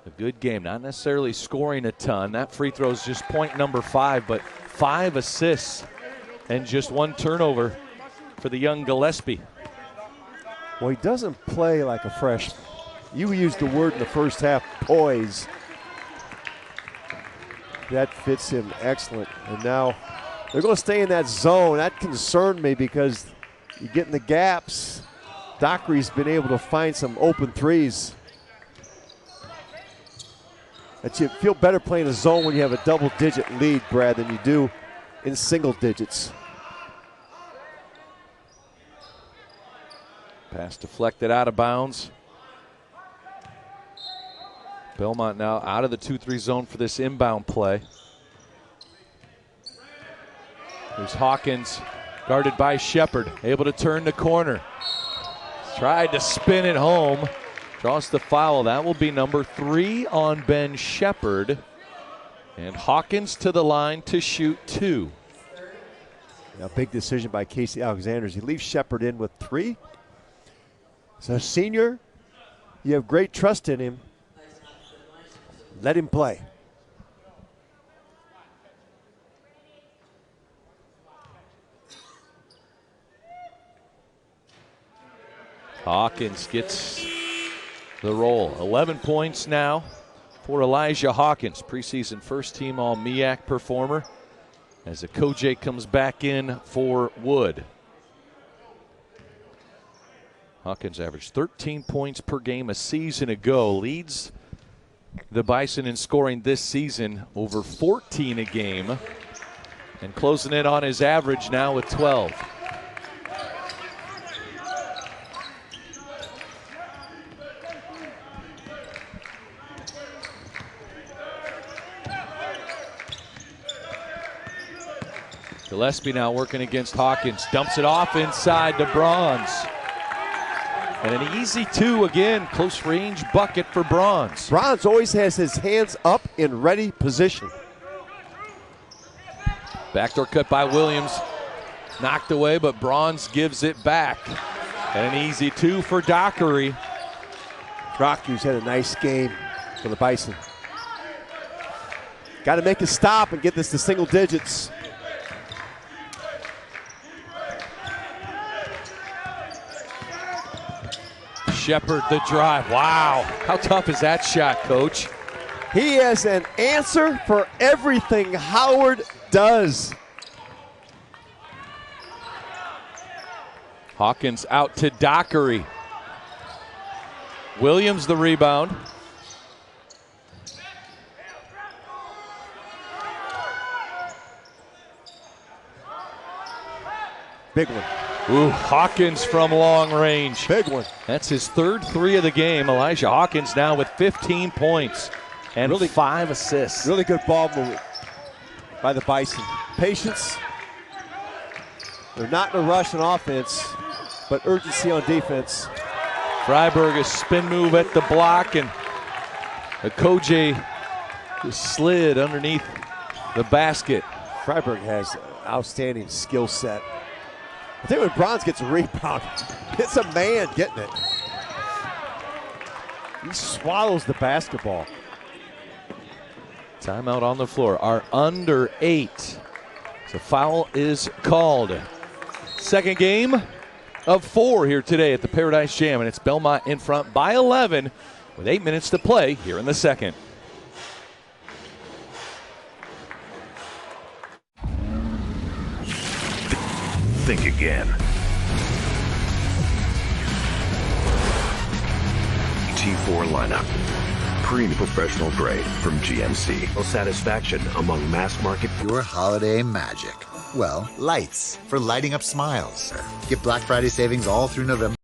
a good game. Not necessarily scoring a ton. That free throw is just point number 5, but 5 assists and just 1 turnover for the young Gillespie. Well, he doesn't play like a freshman. You used the word in the first half, poise. That fits him excellent. And now they're going to stay in that zone. That concerned me because you get in the gaps. Dockery's been able to find some open threes. But you feel better playing a zone when you have a double-digit lead, Brad, than you do in single digits. Pass deflected out of bounds. Belmont now out of the 2-3 zone for this inbound play. There's Hawkins, guarded by Shepard, able to turn the corner. Tried to spin it home. Draws the foul. That will be number 3 on Ben Shepard. And Hawkins to the line to shoot 2. A big decision by Casey Alexander. He leaves Shepard in with 3. So a senior, you have great trust in him. Let him play. Hawkins gets the roll. 11 points now for Elijah Hawkins, preseason first-team All-MEAC performer, as Okoje comes back in for Wood. Hawkins averaged 13 points per game a season ago. Leads the Bison in scoring this season, over 14 a game. And closing in on his average now with 12. Gillespie now working against Hawkins. Dumps it off inside to Bronze. And an easy two again. Close range bucket for Bronze. Bronze always has his hands up in ready position. Backdoor cut by Williams. Knocked away, but Bronze gives it back. And an easy two for Dockery. Dockery's had a nice game for the Bison. Got to make a stop and get this to single digits. Shepard the drive. Wow. How tough is that shot, Coach? He has an answer for everything Howard does. Hawkins out to Dockery. Williams the rebound. Big one. Ooh, Hawkins from long range. Big one. That's his third three of the game. Elijah Hawkins now with 15 points and really, 5 assists. Really good ball movement by the Bison. Patience. They're not in a rush on offense, but urgency on defense. Friberg a spin move at the block, and Koje just slid underneath the basket. Friberg has an outstanding skill set. I think when Bronze gets a rebound, it's a man getting it. He swallows the basketball. Timeout on the floor. Our under 8. So foul is called. Second game of 4 here today at the Paradise Jam, and it's Belmont in front by 11 with 8 minutes to play here in the second. Think again. T4 lineup. Premium professional grade from GMC. Satisfaction among mass market. Your holiday magic. Well, lights for lighting up smiles. Get Black Friday savings all through November.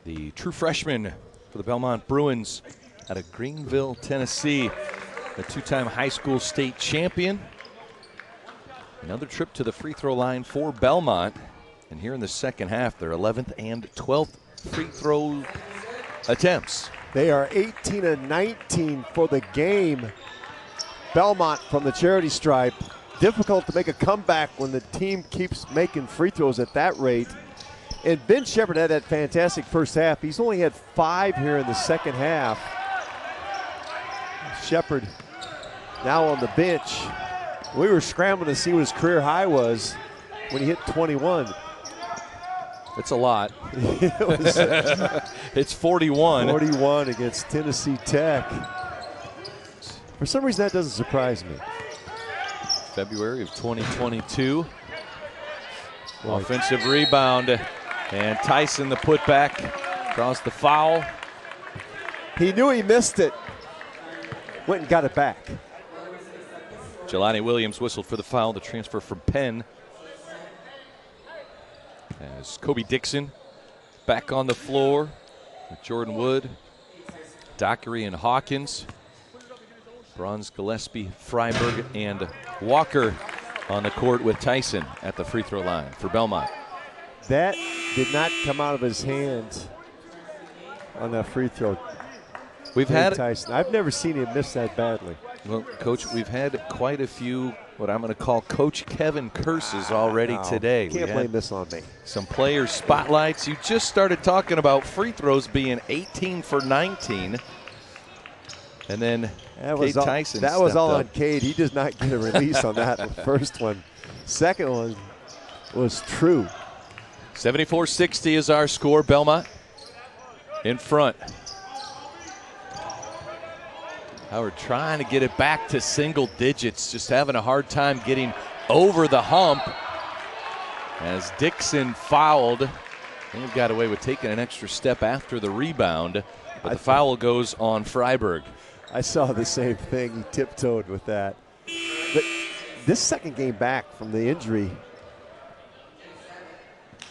The true freshman for the Belmont Bruins out of Greenville, Tennessee, a 2-time high school state champion. Another trip to the free throw line for Belmont. And here in the second half, their 11th and 12th free throw attempts. They are 18 and 19 for the game. Belmont from the charity stripe, difficult to make a comeback when the team keeps making free throws at that rate. And Ben Shepherd had that fantastic first half. He's only had 5 here in the second half. Shepherd now on the bench. We were scrambling to see what his career high was when he hit 21. It's a lot. It's 41. 41 against Tennessee Tech. For some reason, that doesn't surprise me. February of 2022. Offensive rebound. And Tyson, the putback, draws the foul. He knew he missed it. Went and got it back. Jelani Williams whistled for the foul, the transfer from Penn. As Kobe Dixon back on the floor with Jordan Wood, Dockery and Hawkins. Bronze, Gillespie, Friberg, and Walker on the court with Tyson at the free throw line for Belmont. That did not come out of his hand on that free throw. We've had Tyson. I've never seen him miss that badly. Well, Coach, we've had quite a few what I'm going to call Coach Kevin curses already today. Can't blame this on me. Some player spotlights. You just started talking about free throws being 18 for 19. And then Cade Tyson that was all up. on Cade. He does not get a release on that first one. Second one was true. 74-60 is our score. Belmont in front. Howard trying to get it back to single digits, just having a hard time getting over the hump as Dixon fouled. And got away with taking an extra step after the rebound, but the foul goes on Friberg. I saw the same thing. He tiptoed with that. But this second game back from the injury,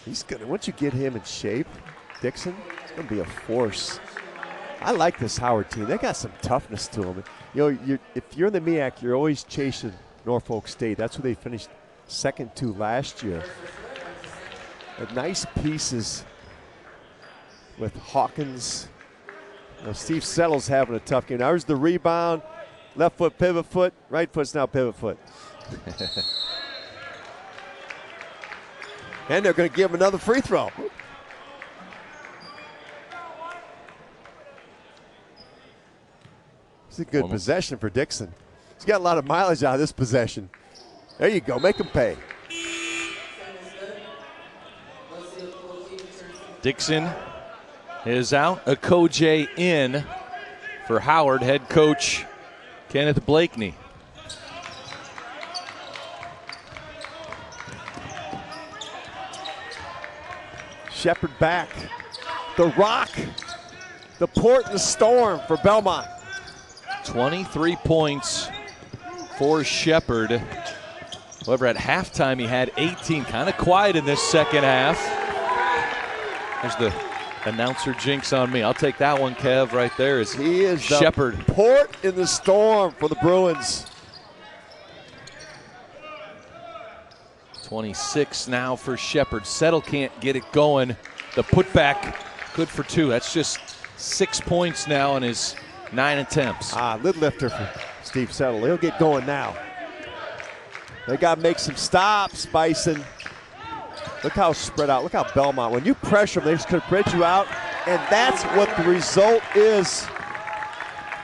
he's gonna, once you get him in shape, Dixon, it's gonna be a force. I like this Howard team. They got some toughness to them. You know, if you're in the MEAC, you're always chasing Norfolk State. That's who they finished second to last year. But nice pieces with Hawkins. Now Steve Settle's having a tough game. Now here's the rebound. Left foot, pivot foot. Right foot's now pivot foot. And they're going to give him another free throw. It's a good possession for Dixon. He's got a lot of mileage out of this possession. There you go. Make him pay. Dixon is out. Okoje in for Howard. Head coach Kenneth Blakeney. Shepherd back. The rock. The port and the storm for Belmont. 23 points for Shepherd. However, at halftime he had 18. Kind of quiet in this second half. There's the announcer jinx on me. I'll take that one, Kev, right there. He is Shepherd. The port in the storm for the Bruins. 26 now for Shepherd. Settle can't get it going. The putback, good for 2. That's just 6 points now in his 9 attempts. Lid lifter for Steve Settle. He'll get going now. They got to make some stops, Bison. Look how spread out. Look how Belmont, when you pressure them, they just could spread you out. And that's what the result is.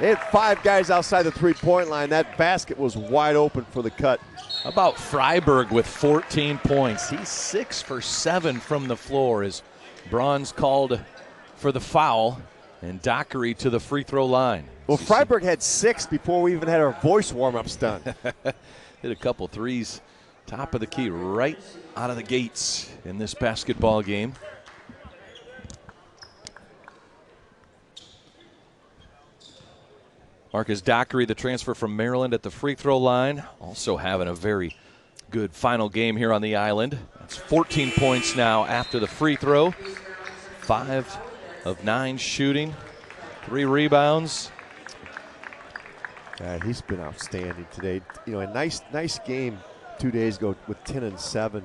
They had 5 guys outside the three-point line. That basket was wide open for the cut. How about Friberg with 14 points? He's 6 for 7 from the floor as Braun's called for the foul and Dockery to the free throw line. Well, Friberg had 6 before we even had our voice warm-ups done. Hit a couple threes, top of the key, right out of the gates in this basketball game. Marcus Dockery, the transfer from Maryland, at the free throw line, also having a very good final game here on the island. That's 14 points now after the free throw. 5 of 9 shooting, 3 rebounds. Yeah, he's been outstanding today. You know, a nice game 2 days ago with 10 and 7.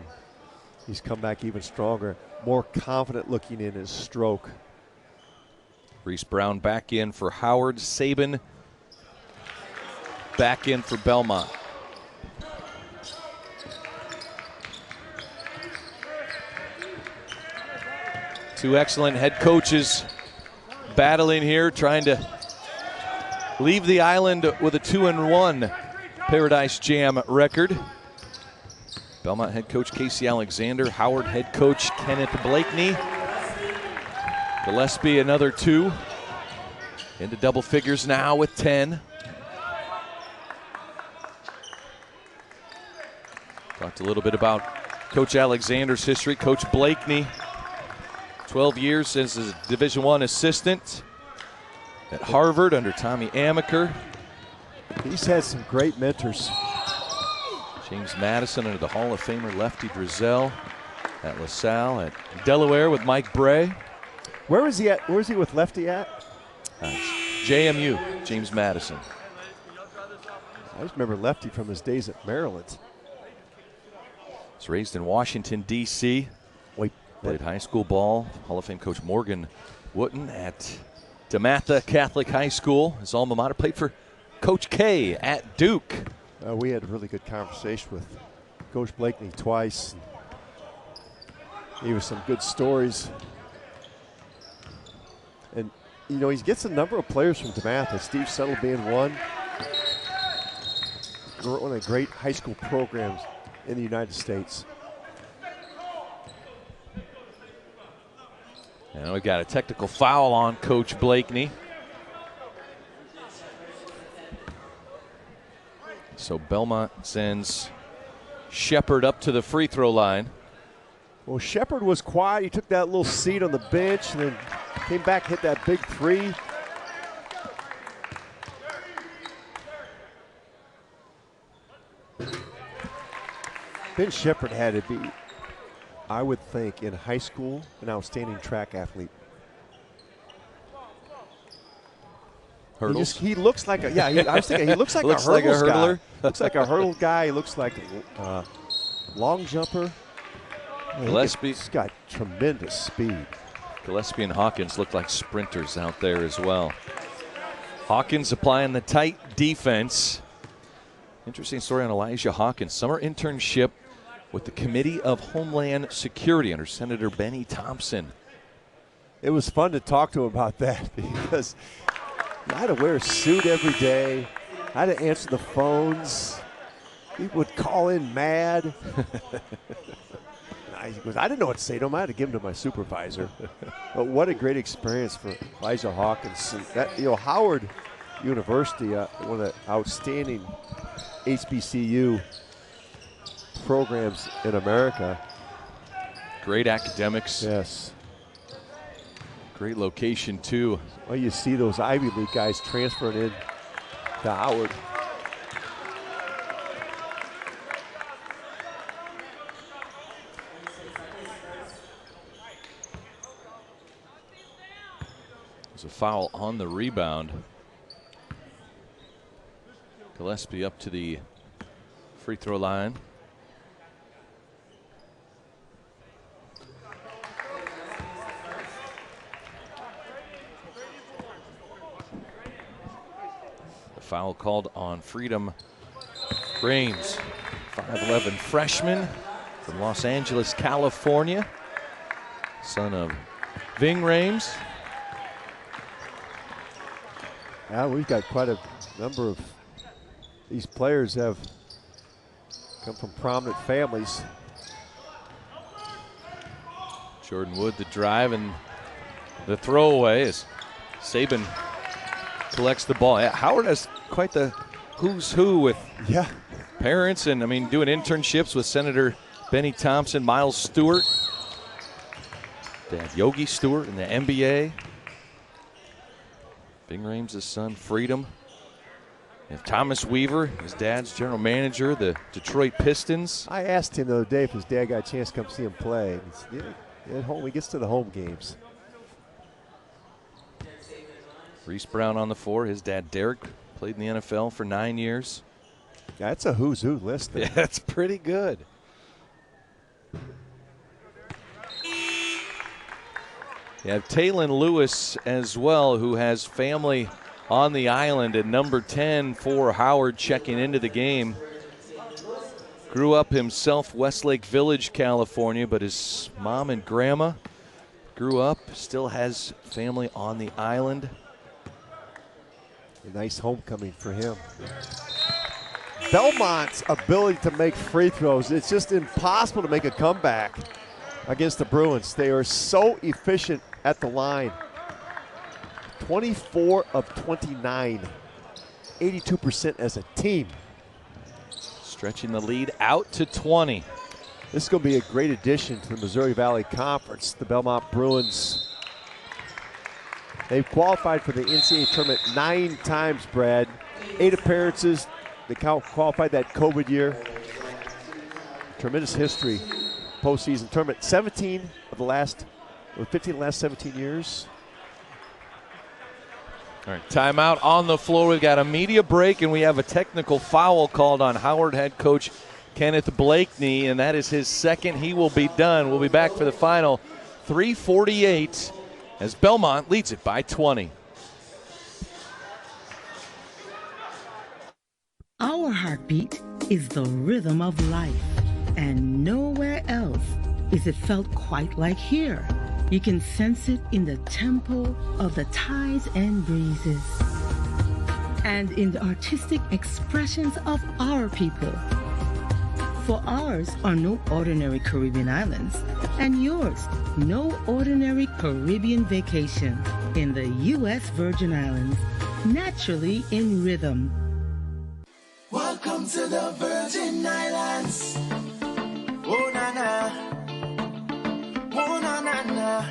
He's come back even stronger, more confident looking in his stroke. Reese Brown back in for Howard. Sabin back in for Belmont. Two excellent head coaches battling here, trying to leave the island with a 2-1 Paradise Jam record. Belmont head coach Casey Alexander, Howard head coach Kenneth Blakeney. Gillespie another 2. Into double figures now with 10. Talked a little bit about Coach Alexander's history. Coach Blakeney, 12 years as a Division I assistant at Harvard under Tommy Amaker. He's had some great mentors. James Madison under the Hall of Famer Lefty Drizel at LaSalle, at Delaware with Mike Bray. Where is he at? Where is he with Lefty at? JMU, James Madison. I just remember Lefty from his days at Maryland. He's raised in Washington, D.C. Played high school ball. Hall of Fame coach Morgan Wooten at DeMatha Catholic High School. His alma mater. Played for Coach K at Duke. We had a really good conversation with Coach Blakeney twice. Gave us some good stories. And, you know, he gets a number of players from DeMatha, Steve Settle being one. One of the great high school programs in the United States. And we've got a technical foul on Coach Blakeney. So Belmont sends Shepard up to the free throw line. Well, Shepard was quiet. He took that little seat on the bench and then came back, hit that big 3. Ben Shepard had to be, I would think, in high school, an outstanding track athlete. Hurdles? He looks like a, I was thinking, he looks like looks a like a hurdler. hurdler. Looks like a hurdle guy. He looks like a long jumper. Gillespie's He's got tremendous speed. Gillespie and Hawkins look like sprinters out there as well. Hawkins applying the tight defense. Interesting story on Elijah Hawkins. Summer internship with the Committee of Homeland Security under Senator Benny Thompson. It was fun to talk to him about that because I had to wear a suit every day. I had to answer the phones. He would call in mad. He goes, I didn't know what to say to him. I had to give him to my supervisor. But what a great experience for Elijah Hawkins. That, you know, Howard University, one of the outstanding HBCU programs in America. Great academics. Yes. Great location, too. Well, you see those Ivy League guys transferring in to Howard. There's a foul on the rebound. Gillespie up to the free throw line. The foul called on Freedom Rames, 5'11" freshman from Los Angeles, California, son of Ving Rames. Yeah, we've got quite a number of these players have come from prominent families. Jordan Wood, the drive and the throwaway as Saban collects the ball. Yeah, Howard has quite the who's who with parents and, I mean, doing internships with Senator Benny Thompson, Miles Stewart, Dad Yogi Stewart in the NBA. Bing Rames' son, Freedom. And Thomas Weaver, his dad's general manager, the Detroit Pistons. I asked him the other day if his dad got a chance to come see him play. He said, yeah, at home, he gets to the home games. Reese Brown on the floor. His dad, Derek, played in the NFL for 9 years. Yeah, that's a who's who list there. Yeah, that's pretty good. You have Taylon Lewis as well, who has family on the island at number 10 for Howard, checking into the game. Grew up himself Westlake Village, California, but his mom and grandma grew up, still has family on the island. A nice homecoming for him. Belmont's ability to make free throws, it's just impossible to make a comeback against the Bruins. They are so efficient at the line. 24 of 29, 82% as a team. Stretching the lead out to 20. This is going to be a great addition to the Missouri Valley Conference. The Belmont Bruins, they've qualified for the NCAA tournament 9 times, Brad. 8 appearances. They qualified that COVID year. Tremendous history. Postseason tournament. 15 of the last 17 years. All right, timeout on the floor. We've got a media break, and we have a technical foul called on Howard head coach Kenneth Blakeney, and that is his second. He will be done. We'll be back for the final 3:48 as Belmont leads it by 20. Our heartbeat is the rhythm of life, and nowhere else is it felt quite like here. You can sense it in the tempo of the tides and breezes, and in the artistic expressions of our people. For ours are no ordinary Caribbean islands, and yours no ordinary Caribbean vacation in the U.S. Virgin Islands, naturally in rhythm. Welcome to the Virgin Islands. Oh na na, oh na na na.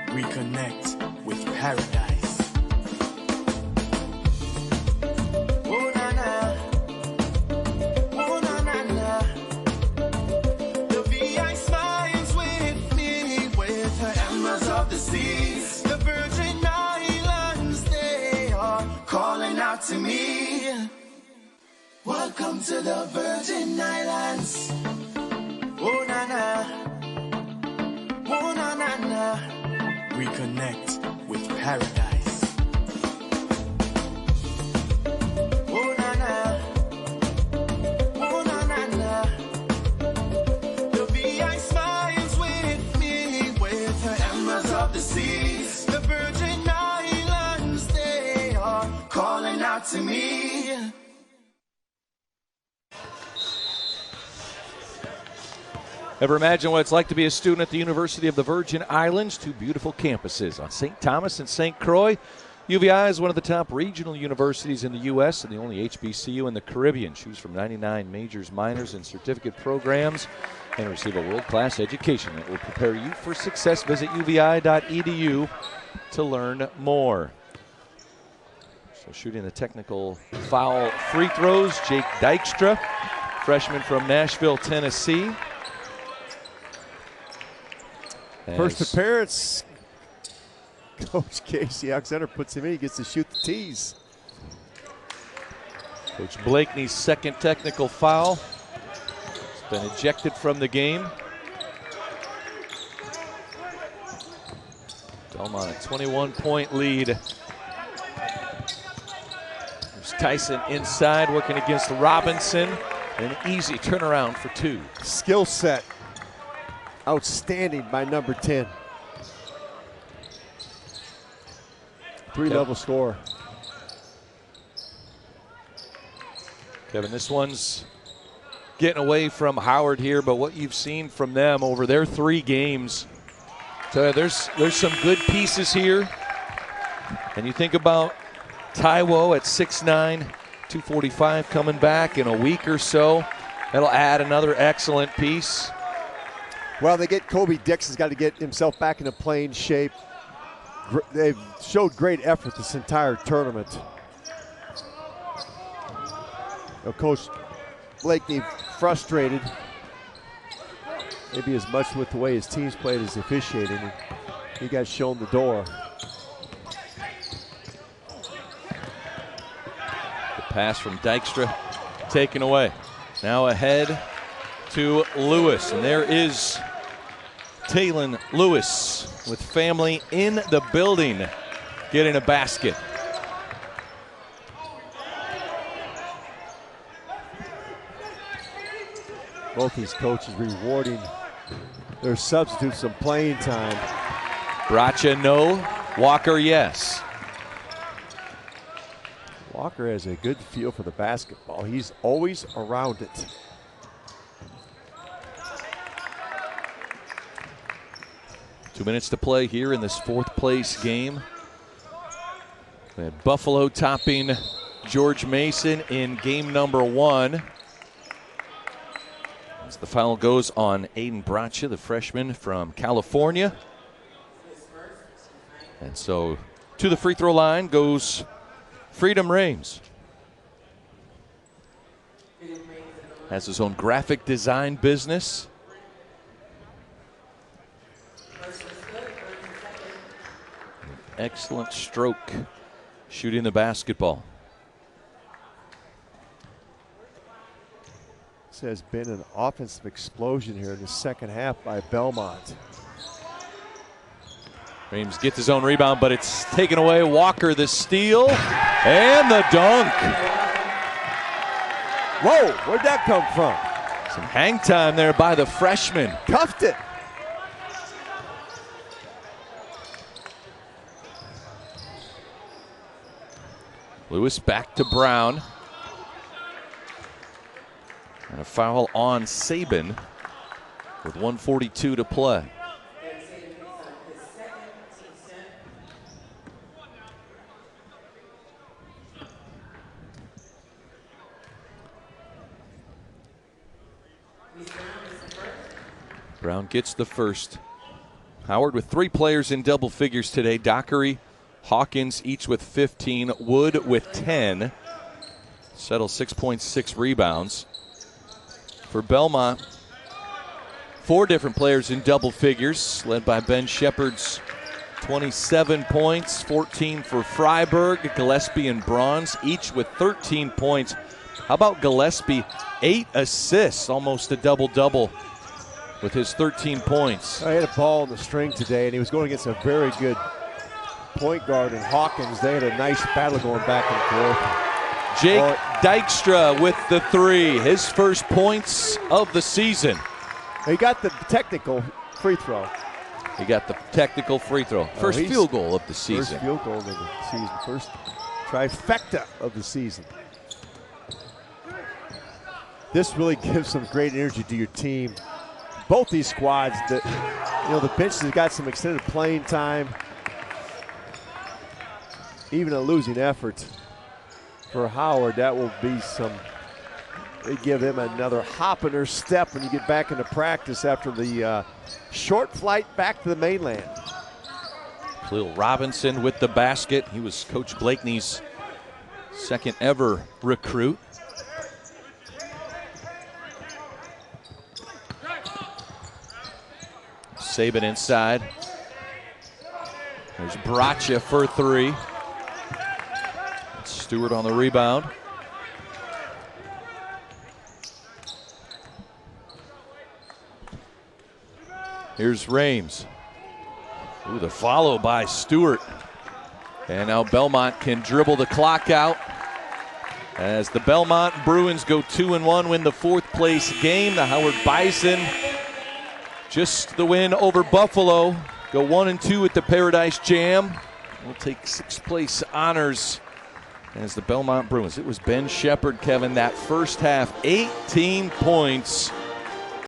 Reconnect with paradise. Oh na na, oh na na na. The VI smiles with me, with her emeralds of the seas. The Virgin Islands, they are calling out to me. Welcome to the Virgin Islands. Oh na na, oh na na na. Reconnect with paradise. Oh na na, oh na na na. The VI smiles with me, with her emeralds of the seas. The Virgin Islands, they are calling out to me. Ever imagine what it's like to be a student at the University of the Virgin Islands? 2 beautiful campuses on St. Thomas and St. Croix. UVI is one of the top regional universities in the U.S. and the only HBCU in the Caribbean. Choose from 99 majors, minors, and certificate programs and receive a world-class education that will prepare you for success. Visit uvi.edu to learn more. So shooting the technical foul free throws, Jake Dykstra, freshman from Nashville, Tennessee. First appearance, Coach Casey Alexander puts him in. He gets to shoot the tees. Coach Blakeney's second technical foul. He's been ejected from the game. Belmont a 21-point lead. There's Tyson inside working against Robinson. An easy turnaround for 2. Skill set. Outstanding by number 10. 3-level score. Kevin, this one's getting away from Howard here, but what you've seen from them over their 3 games, so there's some good pieces here. And you think about Taiwo at 6'9", 245 coming back in a week or so. That'll add another excellent piece. Well, they get Kobe Dixon's got to get himself back into playing shape. They've showed great effort this entire tournament. Coach Blakeney frustrated, maybe as much with the way his team's played as officiating. He got shown the door. The pass from Dykstra taken away. Now ahead to Lewis, and there is Taylon Lewis with family in the building getting a basket. Both these coaches rewarding their substitutes some playing time. Bracha, no. Walker, yes. Walker has a good feel for the basketball. He's always around it. Two minutes to play here in this fourth place game. We had Buffalo topping George Mason in game number 1. As the foul goes on Aiden Bracha, the freshman from California. And so to the free throw line goes Freedom Rames. Has his own graphic design business. Excellent stroke shooting the basketball. This has been an offensive explosion here in the second half by Belmont. Rames gets his own rebound, but it's taken away. Walker the steal and the dunk. Whoa, where'd that come from? Some hang time there by the freshman. Cuffed it. Lewis back to Brown. And a foul on Sabin with 1:42 to play. Brown gets the first. Howard with 3 players in double figures today. Dockery, Hawkins each with 15. Wood with 10. Settle 6.6 rebounds. For Belmont, 4 different players in double figures, led by Ben Shepard's 27 points, 14 for Friberg, Gillespie and Bronze, each with 13 points. How about Gillespie? 8 assists, almost a double-double with his 13 points. I had a ball in the string today, and he was going against a very good point guard in Hawkins. They had a nice battle going back and forth. Jake Dykstra with the 3, his first points of the season. He got the technical free throw. He got the technical free throw. First field goal of the season. First field goal of the season. First trifecta of the season. This really gives some great energy to your team. Both these squads, the bench has got some extended playing time. Even a losing effort for Howard, that will be they give them another hop in their step when you get back into practice after the short flight back to the mainland. Khalil Robinson with the basket. He was Coach Blakeney's second ever recruit. Sabin inside. There's Bracha for 3. Stewart on the rebound. Here's Rames. Ooh, the follow by Stewart. And now Belmont can dribble the clock out as the Belmont Bruins go 2-1, win the 4th place game. The Howard Bison, just the win over Buffalo, go 1-2 at the Paradise Jam. We'll take 6th place honors as the Belmont Bruins. It was Ben Shepard, Kevin, that first half, 18 points